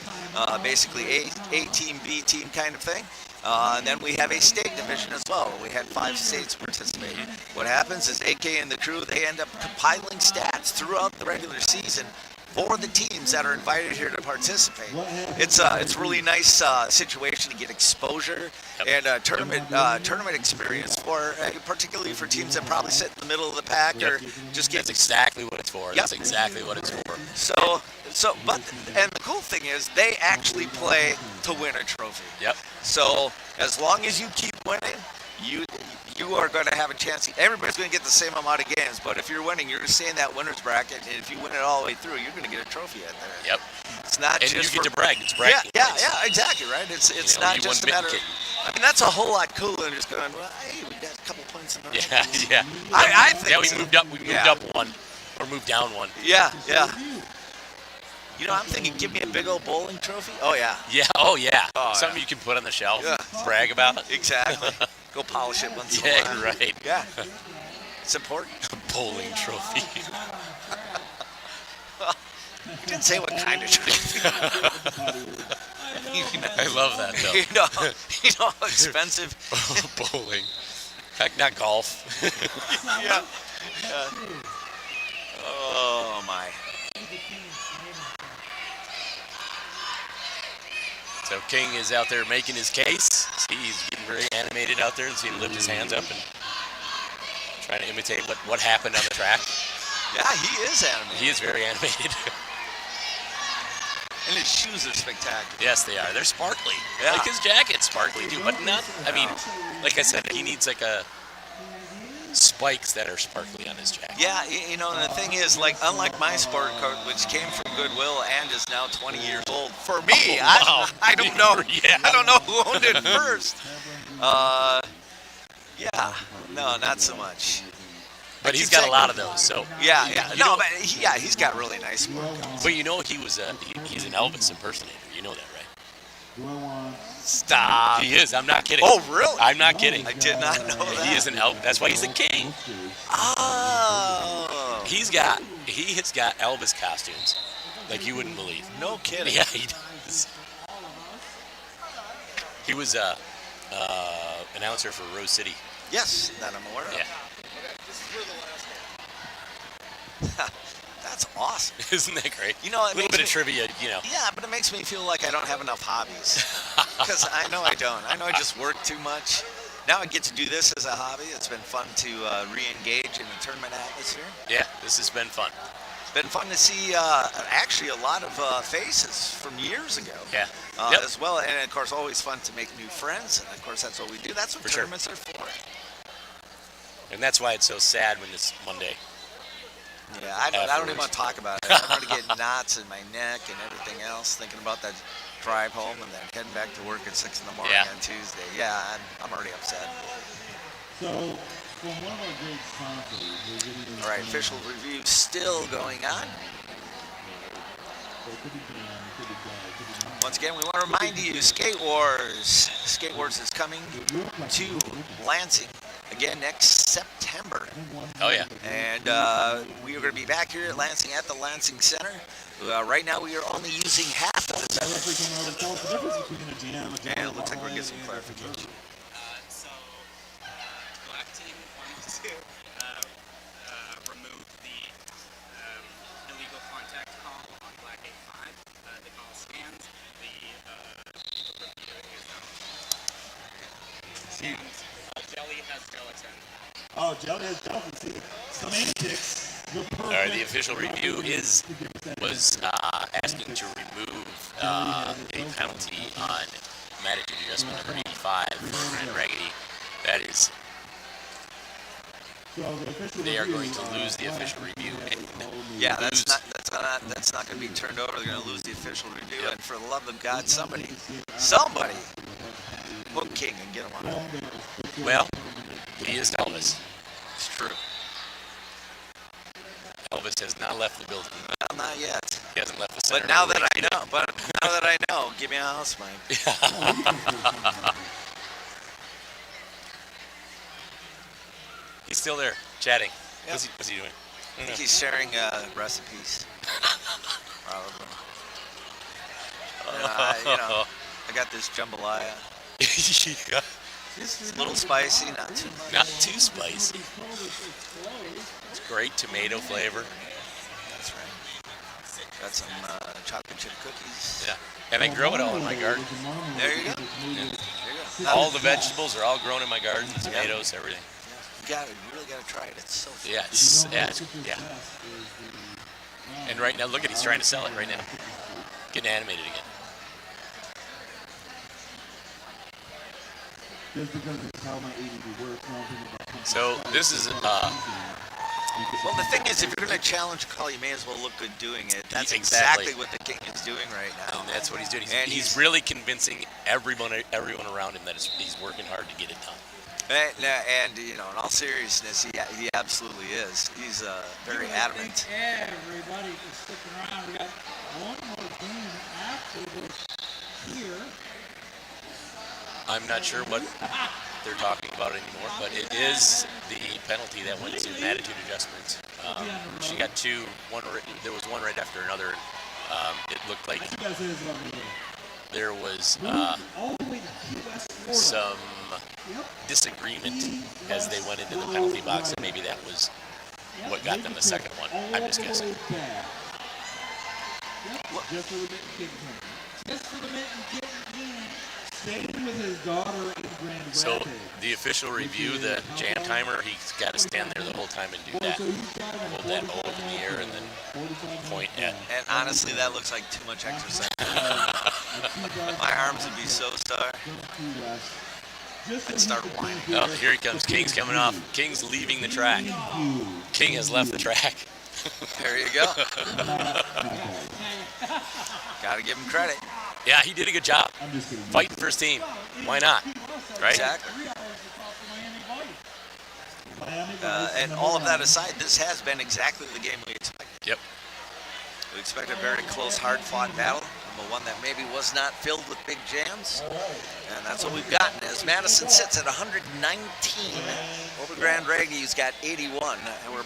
basically A team, B team kind of thing. And then we have a state division as well. We had 5 states participating. What happens is AK and the crew, they end up compiling stats throughout the regular season for the teams that are invited here to participate. It's a really nice situation to get exposure and tournament experience for, particularly for teams that probably sit in the middle of the pack or just get. That's exactly what it's for. Yep. That's exactly what it's for. And the cool thing is they actually play to win a trophy. Yep. So as long as you keep winning, you you are going to have a chance. Everybody's going to get the same amount of games, but if you're winning, you're going to stay in that winner's bracket, and if you win it all the way through, you're going to get a trophy at there. Yep. It's not And just you get to brag. It's bragging. Yeah, exactly, right? It's You know, not you just a won matter. mitten I mean, that's a whole lot cooler than just going, well, hey, we got a couple points in the Yeah. I think Yeah, we so. moved up. We moved Yeah. up one, or moved down one. Yeah. You know, I'm thinking, give me a big old bowling trophy. Oh yeah. Yeah. Oh yeah. Oh, Something yeah. you can put on the shelf. Yeah. Brag about. Exactly. Go polish it once in a Yeah. while. Right. Yeah. It's important. Bowling trophy. You didn't say what kind of trophy. I love that though. You know how expensive. Bowling. Heck, not golf. Yeah. Oh my. So King is out there making his case. See, he's getting very animated out there. See him lift his hands up and trying to imitate what happened on the track. Yeah, he is animated. He is very animated. And his shoes are spectacular. Yes, they are. They're sparkly. Yeah. Like his jacket's sparkly too, but not. I mean, like I said, he needs like a spikes that are sparkly on his jacket. Yeah, you know, and the thing is, like, unlike my sport coat, which came from Goodwill and is now 20 years old, for me, wow. I don't know. Yeah. I don't know who owned it first. Yeah, no, not so much. But he's got a lot of those. So Yeah. You No, know- but he's got really nice sport coats. But you know he's an Elvis impersonator. You know that, right? Stop. He is. I'm not kidding. Oh, really? I'm not kidding. I did not know that. He is an Elvis. That's why he's the king. Oh. He has got Elvis costumes like you wouldn't believe. No kidding. Yeah, he does. He was a announcer for Rose City. Yes, that I'm aware of. Yeah. That's awesome. Isn't that great? You know, a little bit of trivia, you know. Yeah, but it makes me feel like I don't have enough hobbies. Because I know I don't. I know I just work too much. Now I get to do this as a hobby. It's been fun to re-engage in the tournament atmosphere. Yeah, this has been fun. It's been fun to see actually a lot of faces from years ago. Yeah. As well, and of course, always fun to make new friends. And of course, that's what we do. That's what For sure. tournaments are for. And that's why it's so sad when it's Monday. Yeah, I don't even want to talk about it. I'm going to get knots in my neck and everything else, thinking about that drive home and then heading back to work at 6 in the morning Yeah. on Tuesday. Yeah, I'm already upset. So, from one of our great sponsors, we're getting All right, official review still going on. Once again, we want to remind you, Skate Wars. Skate Wars is coming to Lansing again next September. Oh, yeah. And we are going to be back here at Lansing at the Lansing Center. Right now, we are only using half of the center. And it looks like we're getting some clarification. So, black team wanted to remove the illegal contact call on black 8-5. The call stands. The and jelly has gelatin. Oh, Jelly has gelatin. See, semantics. All right, the official review was asking to remove a penalty on attitude adjustment number 85 for Raggidy. That is, they are going to lose the official review. Yeah, that's not going to be turned over. They're going to lose the official review. Yep. And for the love of God, somebody, book King and get him on. Well, he is Elvis. It's true. Elvis has not left the building. Well, not yet. He hasn't left the center. But now that I know, give me a house, Mike. He's still there, chatting. Yep. What's he doing? I think he's sharing recipes. Probably. I got this jambalaya. Yeah. It's a little spicy, not too much. Not too spicy. It's great tomato flavor. That's right. Got some chocolate chip cookies. Yeah. And I grow it all in my garden. There you go. Yeah. There you go. All the vegetables are all grown in my garden. Tomatoes, everything. You really got to try it. It's so fun. Yeah, yeah. And right now, look at he's trying to sell it right now. Getting animated again. Just because it's how my ADD works. Now I'm thinking about So this is Well, the thing is, if you're going to challenge a call, you may as well look good doing it. That's Exactly. exactly what the King is doing right now. and that's what he's doing. And He's really convincing everyone around him that he's working hard to get it done. And you know, in all seriousness, he absolutely is. He's very adamant. Everybody is sticking around. We got one more game after this here. I'm not sure what they're talking about anymore, but it is the penalty that went to an attitude adjustment. She got two. There was one right after another. It looked like there was some disagreement as they went into the penalty box, and maybe that was what got them the second one. I'm just guessing. Just for the mitten kicking him. Just for the mitten kicking him. Staying with his daughter in Grand So Rapids. the official review, the jam timer, he's got to stand there the whole time and do that. Hold that O up in the air and then point at. And honestly, that looks like too much exercise. My arms would be so sore. I'd start whining. Oh, here he comes. King's coming off. King's leaving the track. King has left the track. There you go. Got to give him credit. Yeah, he did a good job. Fighting for his team. Why not? Right? Exactly. And all of that aside, this has been exactly the game we expected. Yep. We expect a very close, hard-fought battle, and one that maybe was not filled with big jams. And that's what we've gotten as Madison sits at 119 over Grand Raggidy, who's got 81. And we're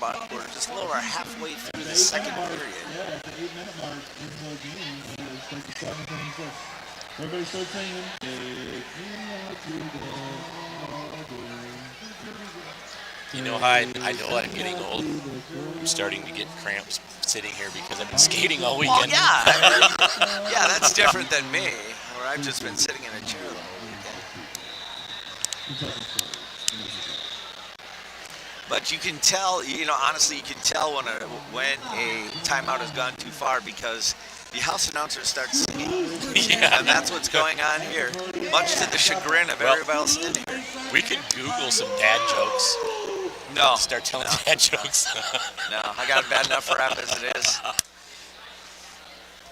just a little over halfway through the second period. Yeah, at the 8-minute mark in the game, it's like the 7:26. Everybody starts singing. Take me out to the You know how I know I'm getting old. I'm starting to get cramps sitting here because I've been skating all Well, weekend. yeah. Yeah, that's different than me, where I've just been sitting in a chair the whole weekend. But you can tell, honestly, you can tell when a timeout has gone too far because the house announcer starts singing. Yeah. And that's what's going on here, much to the chagrin of everybody else in here. We could Google some dad jokes. No. Start telling dad jokes. No, I got it bad enough for rap as it is.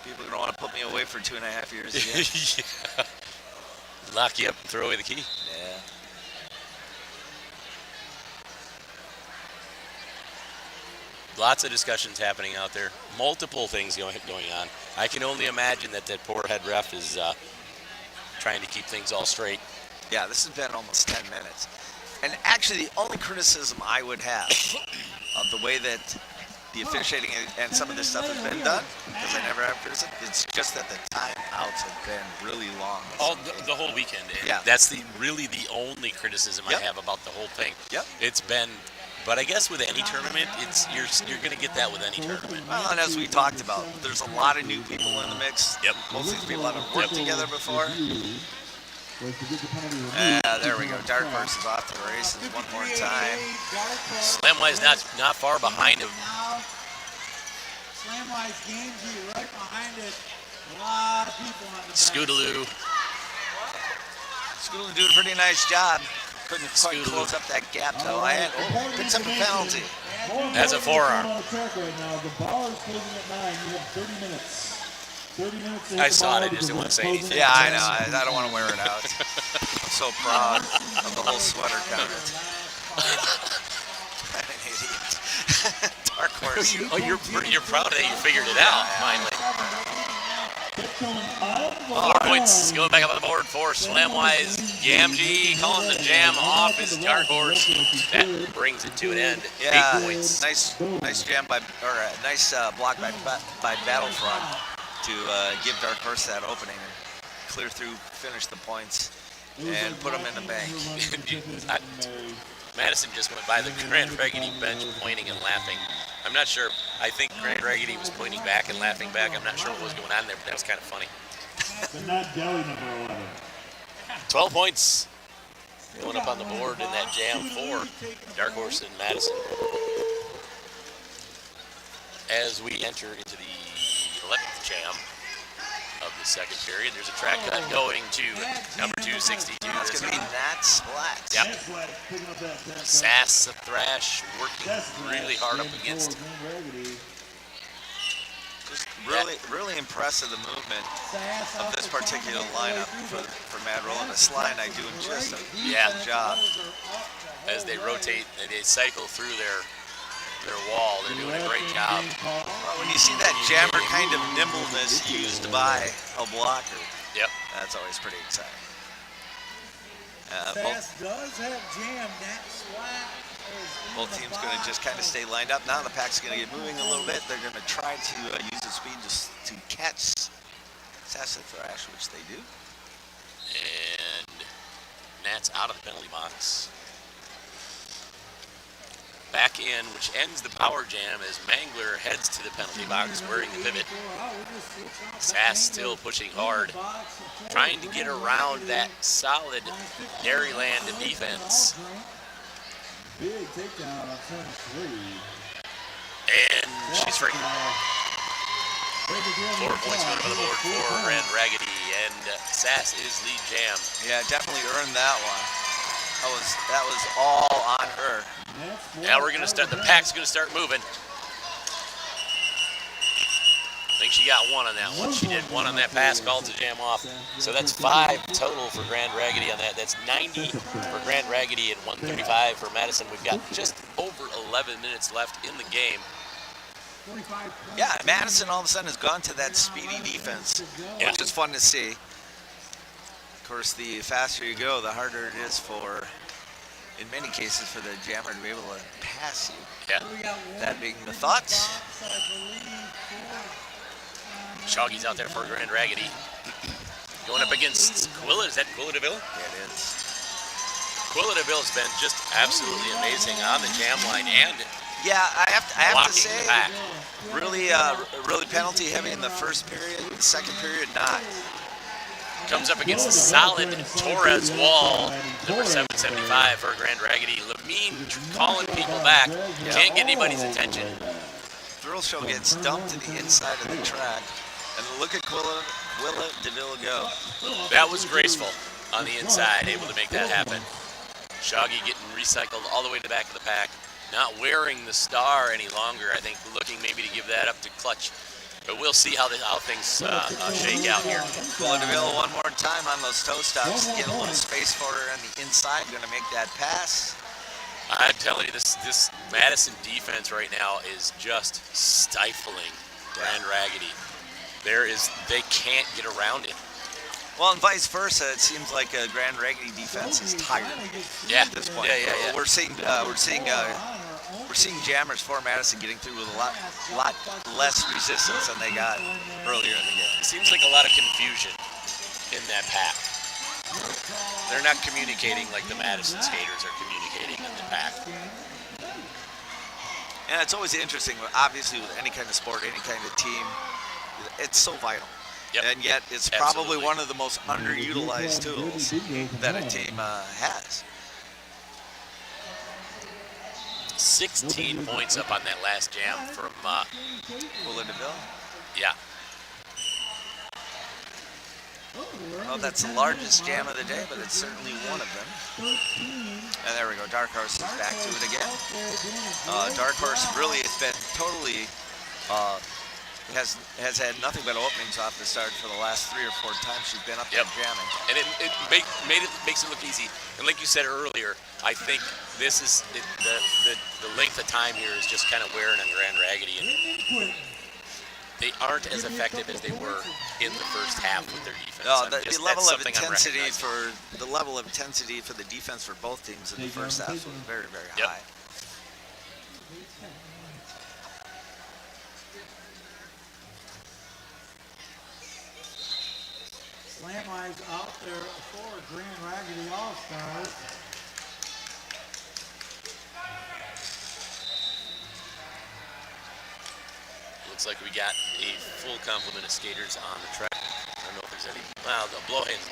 People are going to want to put me away for 2.5 years again. Yeah. Lock you up and throw away the key. Yeah. Lots of discussions happening out there. Multiple things going on. I can only imagine that poor head ref is trying to keep things all straight. Yeah, this has been almost 10 minutes. And actually, the only criticism I would have of the way that the officiating and some of this stuff has been done, because I never have criticism, it's just that the timeouts have been really long. The whole weekend. Yeah. That's really the only criticism Yep. I have about the whole thing. Yep. It's been, but I guess with any tournament, you're going to get that with any tournament. Well, and as we talked about, there's a lot of new people in the mix. Yep. Most of these people haven't worked together before. was to get the penalty removed. There we go. Dark Horse is off to the races one more time. Slamwise not far behind him. Slamwise Gamgee right behind it. A lot of people on the back. Scootaloo. Scootaloo doing a pretty nice job. Couldn't quite Scootaloo. close up that gap, though. Picks up a penalty. That's a forearm. On the track right now. The bar is closing at 9. You have 30 minutes. 30 minutes. I saw it. I just didn't want to say anything. Yeah, I know. I don't want to wear it out. I'm so proud of the whole sweater comment. I'm an idiot. Dark Horse. You're proud that you figured it out, finally. 4 points going back up on the board for Slamwise. Gamgee calling the jam off his Dark Horse. That brings it to an end. 8 points. Nice jam nice block by Battlefront to give Dark Horse that opening and clear through, finish the points, and put them in the bank. Madison just went by the Grand Raggidy bench pointing and laughing. I'm not sure. I think Grand Raggidy was pointing back and laughing back. I'm not sure what was going on there, but that was kind of funny. But not Delhi number 11. 12 points going up on the board in that jam for Dark Horse and Madison. As we enter into the 11th jam of the second period. There's a track cut going to number 262. That's going to be Nat Splat. Yep. Sass the Thrash working really hard up against. Just really impressive the movement of this particular lineup for Mad Roll, and the Sly Knight doing just a good job. As they rotate and they cycle through their wall, they're doing a great job. Well, when you see that jammer kind of nimbleness used by a blocker, yep, that's always pretty exciting. Sass does have jam. That swat is Both teams going to just kind of stay lined up. Now the pack's going to get moving a little bit. They're going to try to use the speed just to catch Sass the Thrash, which they do. And Nat's out of the penalty box. Back in, which ends the power jam as Mangler heads to the penalty box wearing the pivot. Sass still pushing hard, trying to get around that solid Dairyland defense. Big takedown on 23. And she's free. 4 points going to the board for Grand Raggidy, and Sass is lead jam. Yeah, definitely earned that one. That was all on her. Now we're going to start, the pack's going to start moving. I think she got one on that one. She did one on that pass called to jam off. So that's 5 total for Grand Raggidy on that. That's 90 for Grand Raggidy and 135 for Madison. We've got just over 11 minutes left in the game. Yeah, Madison all of a sudden has gone to that speedy defense, which is fun to see. Of course, the faster you go, the harder it is for, in many cases, for the jammer to be able to pass you. Yeah. That being the thoughts. Shoggy's out there for Grand Raggidy. Going up against Quilla. Is that Quilla DeVille? Yeah, it is. Quilla DeVille's been just absolutely amazing on the jam line and yeah, I have to say, the pack. really penalty heavy in the first period. The second period, not. Comes up against the solid Torres wall, number 775 for Grand Raggidy. Lamine calling people back. Can't get anybody's attention. Thrill Show gets dumped to the inside of the track. And look at Quilla DeVille go. That was graceful on the inside, able to make that happen. Shoggy getting recycled all the way to the back of the pack. Not wearing the star any longer, I think, looking maybe to give that up to Clutch. But we'll see how things shake out here. Quilla DeVille one more time on those toe stops. Get a little space for her on the inside. Going to make that pass. I'm telling you, this Madison defense right now is just stifling Grand Raggidy. They can't get around it. Well, and vice versa, it seems like Grand Raggidy defense is tired. Yeah. At this point. Yeah. We're seeing jammers for Madison getting through with a lot less resistance than they got earlier in the game. It seems like a lot of confusion in that pack. They're not communicating like the Madison skaters are communicating in the pack. And it's always interesting, obviously, with any kind of sport, any kind of team, it's so vital. Yep. And yet it's Absolutely. probably one of the most underutilized tools that a team has. 16 points up on that last jam from Quilla DeVille. yeah. Well, that's the largest jam of the day, but it's certainly one of them. And there we go. Dark Horse is back to it again. Dark Horse really has been totally has had nothing but openings off the start for the last 3 or 4 times she's been up there jamming. And it makes it look easy. And like you said earlier, I think this is the length of time here is just kind of wearing on Grand Raggidy, and they aren't as effective as they were in the first half with their defense. No, the level of intensity for the defense for both teams in the first half was very, very high. Slant lines out there for Grand Raggidy All-Stars. Looks like we got a full complement of skaters on the track. I don't know if there's any. Well, the blowhands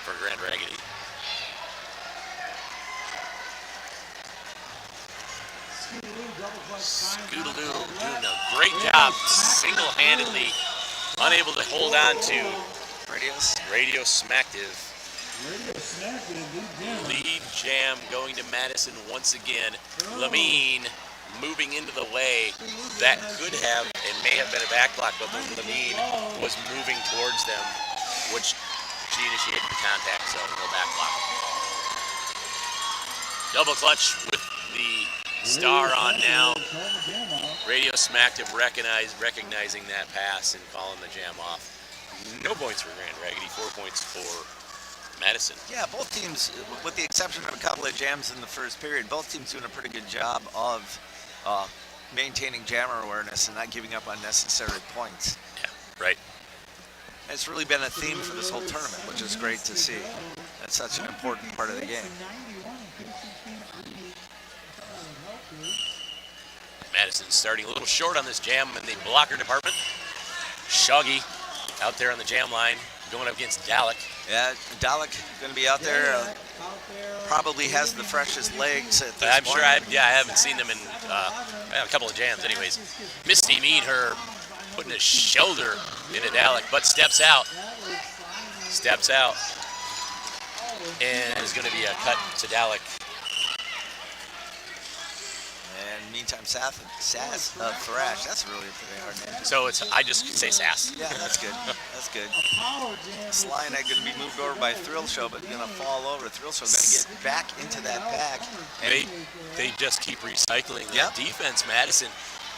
for Grand Raggidy. Scootaloo Scootaloo doing a great job single-handedly unable to hold on to Radio Smacktive. Radio smacked it, Lead jam going to Madison once again. Lamine moving into the way. That could have and may have been a back block, but Lamine was moving towards them, which she initiated the contact, so no back block. Double clutch with the star on now. Radio Smacktive recognizing that pass and calling the jam off. No points for Grand Raggidy, 4 points for Madison. Yeah, both teams, with the exception of a couple of jams in the first period, both teams doing a pretty good job of maintaining jammer awareness and not giving up unnecessary points. Yeah, right. It's really been a theme for this whole tournament, which is great to see. That's such an important part of the game. Madison starting a little short on this jam in the blocker department. Shoggy out there on the jam line, going up against Dalek. Yeah, Dalek going to be out there. Probably has the freshest legs at this I'm point. sure I haven't seen them in a couple of jams anyways. Misty Meadher putting his shoulder into Dalek, but steps out. And is going to be a cut to Dalek. And meantime, Thrash, that's really a pretty hard name. So I just say Sass. Yeah, that's good. That's good. Slyna going to be moved over by Thrill Show, but going to fall over. Thrill Show going to get back into that pack. And They just keep recycling Yep. that defense, Madison.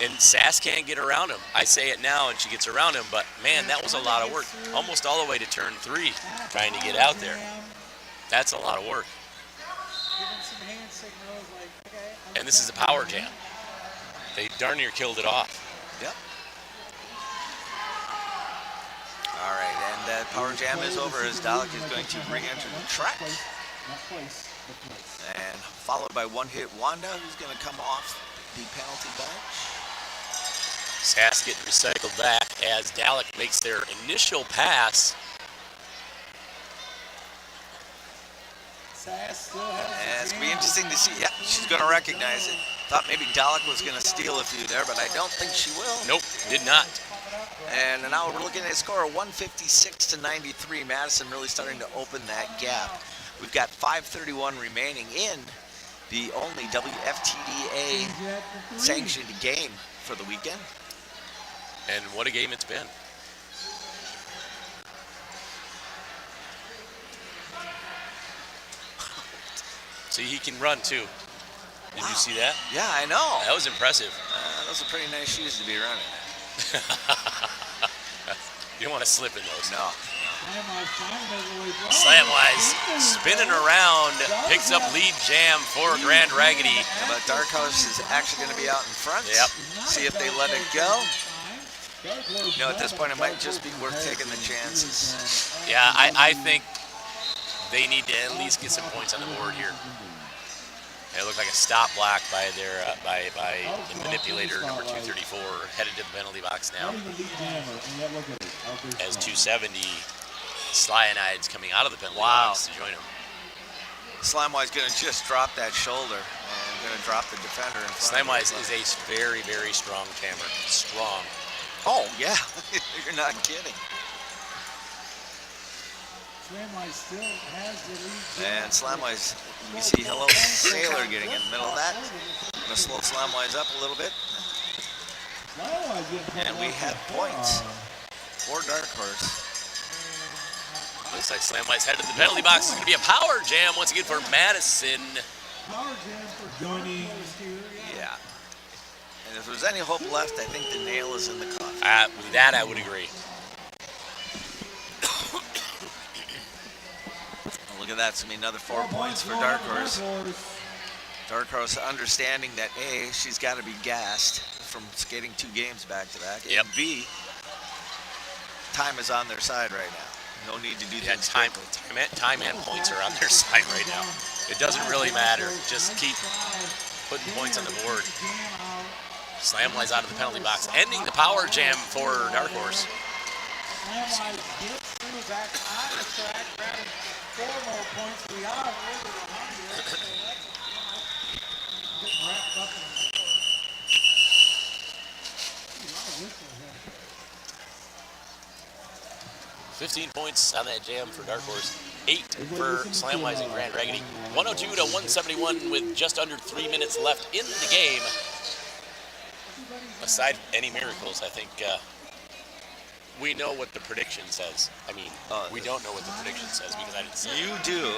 And Sass can't get around him. I say it now, and she gets around him, but man, that was a lot of work. Almost all the way to turn 3, trying to get out there. That's a lot of work. And this is a power jam. They darn near killed it off. Yep. All right, and that power jam is over as Dalek is going to re-enter the track. And followed by one-hit Wanda, who's going to come off the penalty bench. Sass getting recycled back as Dalek makes their initial pass. And it's going to be interesting to see. Yeah, she's going to recognize it. Thought maybe Dalek was going to steal a few there, but I don't think she will. Nope, did not. And now we're looking at a score of 156-93. Madison really starting to open that gap. We've got 5:31 remaining in the only WFTDA sanctioned game for the weekend. And what a game it's been. See, he can run too. Did you see that? Yeah, I know. That was impressive. Those are pretty nice shoes to be running. You don't want to slip in those. No. Slamwise spinning around, picks up lead jam for Grand Raggidy. But Dark Horse is actually going to be out in front. Yep. See if they let it go. You know, at this point, it might just be worth taking the chances. Yeah, I think they need to at least get some points on the board here. It looked like a stop block by their by the manipulator number 234, headed to the penalty box now. As 270 Slyanides coming out of the penalty box to join him. Slamwise going to just drop that shoulder and going to drop the defender in front. Slamwise is a very, very strong jammer. Strong. Oh, yeah. You're not kidding. Slamwise still has the lead. And Slamwise, we see Hello Sailor getting in the middle of that. Going to slow Slamwise up a little bit. And we have points for Dark Horse. Looks like Slamwise headed to the penalty box. It's going to be a power jam once again for Madison. Power jam for joining. Yeah. And if there's any hope left, I think the nail is in the coffin. That I would agree. Look at that. It's going to be another 4 points for Dark Horse. Dark Horse understanding that A, she's got to be gassed from skating 2 games back to back. Yep. And B, time is on their side right now. No need to do that. Time and points are on their side right now. It doesn't really matter. Just keep putting points on the board. Slamwise out of the penalty box, ending the power jam for Dark Horse. Slamwise gets through back on the track, grabbing 4 more points. We are over the 100. So that's getting wrapped up in the score. A lot of whistle here. 15 points on that jam for Dark Horse. 8 for Slamwise and Grand Raggidy. 102 to 171 with just under 3 minutes left in the game. Aside any miracles, I think we know what the prediction says. I mean, we don't know what the prediction says because I didn't see it. You do.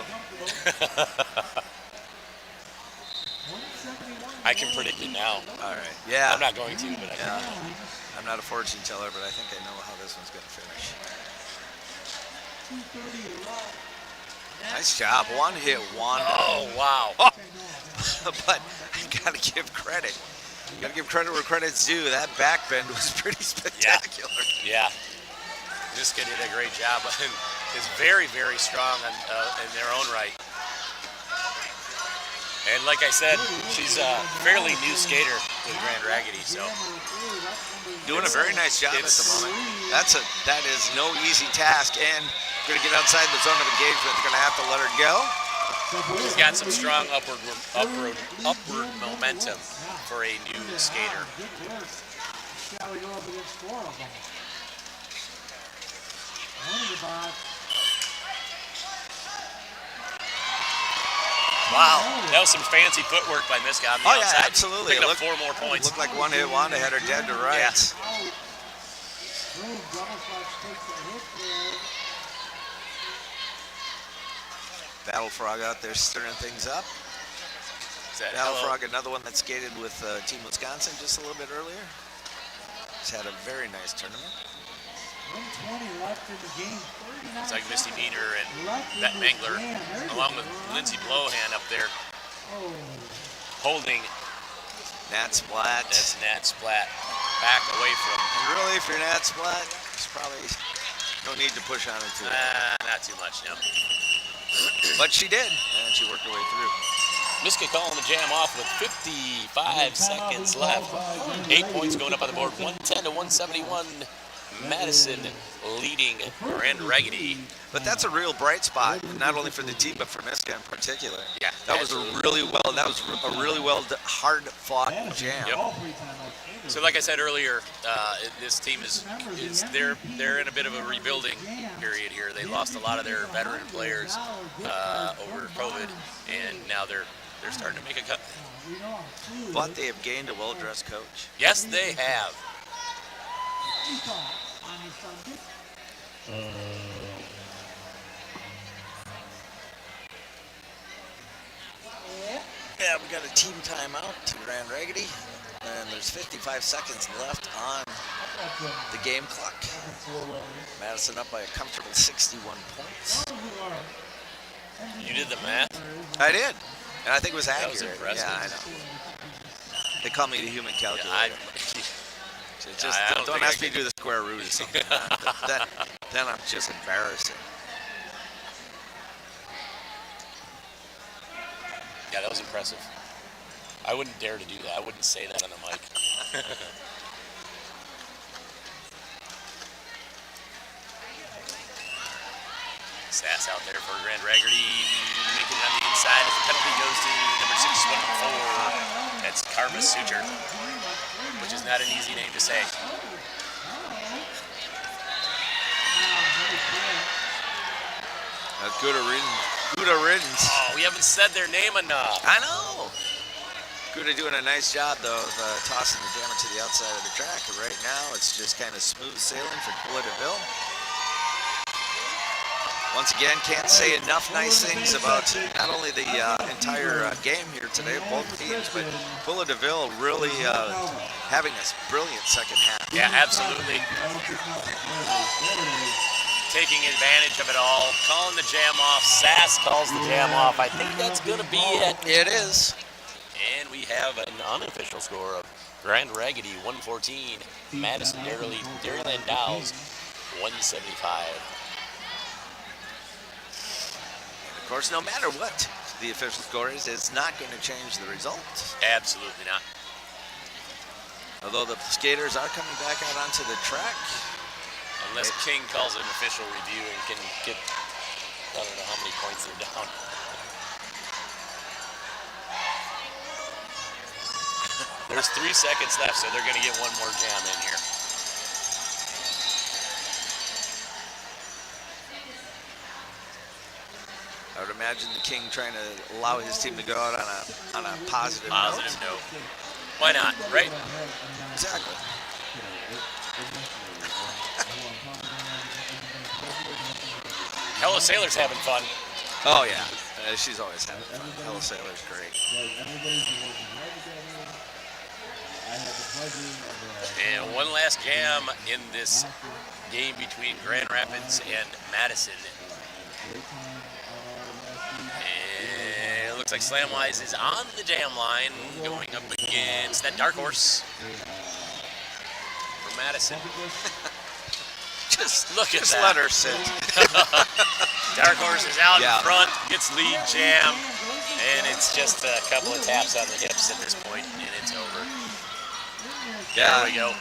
I can predict it now. All right. Yeah. I'm not going to, but I can. Yeah. I'm not a fortune teller, but I think I know how this one's going to finish. Nice job. One hit wonder. Oh, wow. Oh. But I got to give credit. Got to give credit where credit's due. That back bend was pretty spectacular. Yeah. This kid did a great job. Is very, very strong in their own right. And like I said, she's a fairly new skater with Grand Raggidy, so doing a very nice job at the moment. That is no easy task, and going to get outside the zone of engagement. They're going to have to let her go. She's got some strong upward momentum for a new skater. Wow, that was some fancy footwork by Miska on the outside. Yeah, absolutely. Picking up 4 more points. Looked like one hit wonder had her dead to rights. Yeah. Battle Frog out there stirring things up. Battle Frog, another one that skated with Team Wisconsin just a little bit earlier. He's had a very nice tournament. 120 left in the game. It's like Misty Meter and Bette Mengler, along with Lindsay Blohan up there, holding Nat Splat. That's Nat Splat back away from. And really, if you're Nat Splat, there's probably no need to push on her too. Not too much, no. But she did, and she worked her way through. Miska calling the jam off with 55 seconds left. 8 points going up on the board, 110 to 171. Madison leading Grand Raggidy. But that's a real bright spot, not only for the team but for Miska in particular. Yeah, that was a really well hard fought jam. Yep. So like I said earlier, this team they're in a bit of a rebuilding period here. They lost a lot of their veteran players over COVID, and now they're starting to make a cut. But they have gained a well-dressed coach. Yes, they have. Yeah, we got a team timeout to Grand Raggidy, and there's 55 seconds left on the game clock. Madison up by a comfortable 61 points. You did the math? I did, and I think it was accurate. That was impressive. Yeah, I know. They call me the human calculator. Don't ask me to do the square root or something. Then I'm just embarrassing. Yeah, that was impressive. I wouldn't dare to do that. I wouldn't say that on the mic. Sass out there for Grand Raggidy, making it on the inside. The penalty goes to number 614. That's Karma Suture, which is not an easy name to say. Good riddance. Oh, we haven't said their name enough. I know. Gouda doing a nice job, though, of tossing the jammer to the outside of the track. And right now, it's just kind of smooth sailing for Bulla DeVille. Once again, can't say enough nice things about not only the entire game here today, both teams, but Bulla DeVille really having this brilliant second half. Yeah, absolutely. Taking advantage of it all, calling the jam off. Sass calls the jam off. I think that's going to be it. It is. And we have an unofficial score of Grand Raggidy 114, Madison Dairyland Dolls 175. Of course, no matter what the official score is, it's not going to change the result. Absolutely not. Although the skaters are coming back out onto the track. Unless King calls it an official review and can get, I don't know how many points they're down. There's 3 seconds left, so they're going to get one more jam in here. imagine the King trying to allow his team to go out on a positive note. Why not, right? Exactly. Hello Sailor's having fun. Oh yeah, she's always having fun. Hello Sailor's great. And one last jam in this game between Grand Rapids and Madison. And it looks like Slamwise is on the jam line, going up against that dark horse for Madison. Just look at just that. let her sit. Dark horse is out Yeah. in front, gets lead jam, and it's just a couple of taps on the hips at this point, and it's over. Yeah. There we go.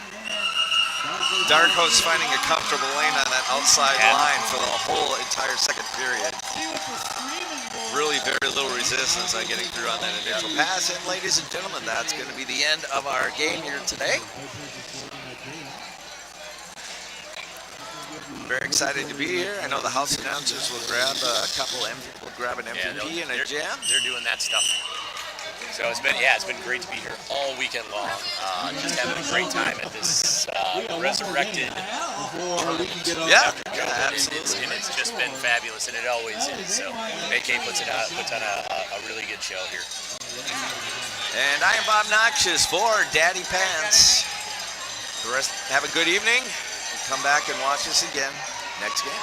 Dark Horse finding a comfortable lane on that outside line for the whole entire second period. Really very little resistance on getting through on that initial pass. And ladies and gentlemen, that's going to be the end of our game here today. Very excited to be here. I know the house announcers will grab an MVP and a jam. They're doing that stuff. So it's been great to be here all weekend long. Just having a great time at this resurrected tournament. Yeah, Absolutely. And it's just been fabulous, and it always is. So AK puts on a really good show here. And I am Bob Noxious for Daddy Pants. The rest, have a good evening. Come back and watch us again next game.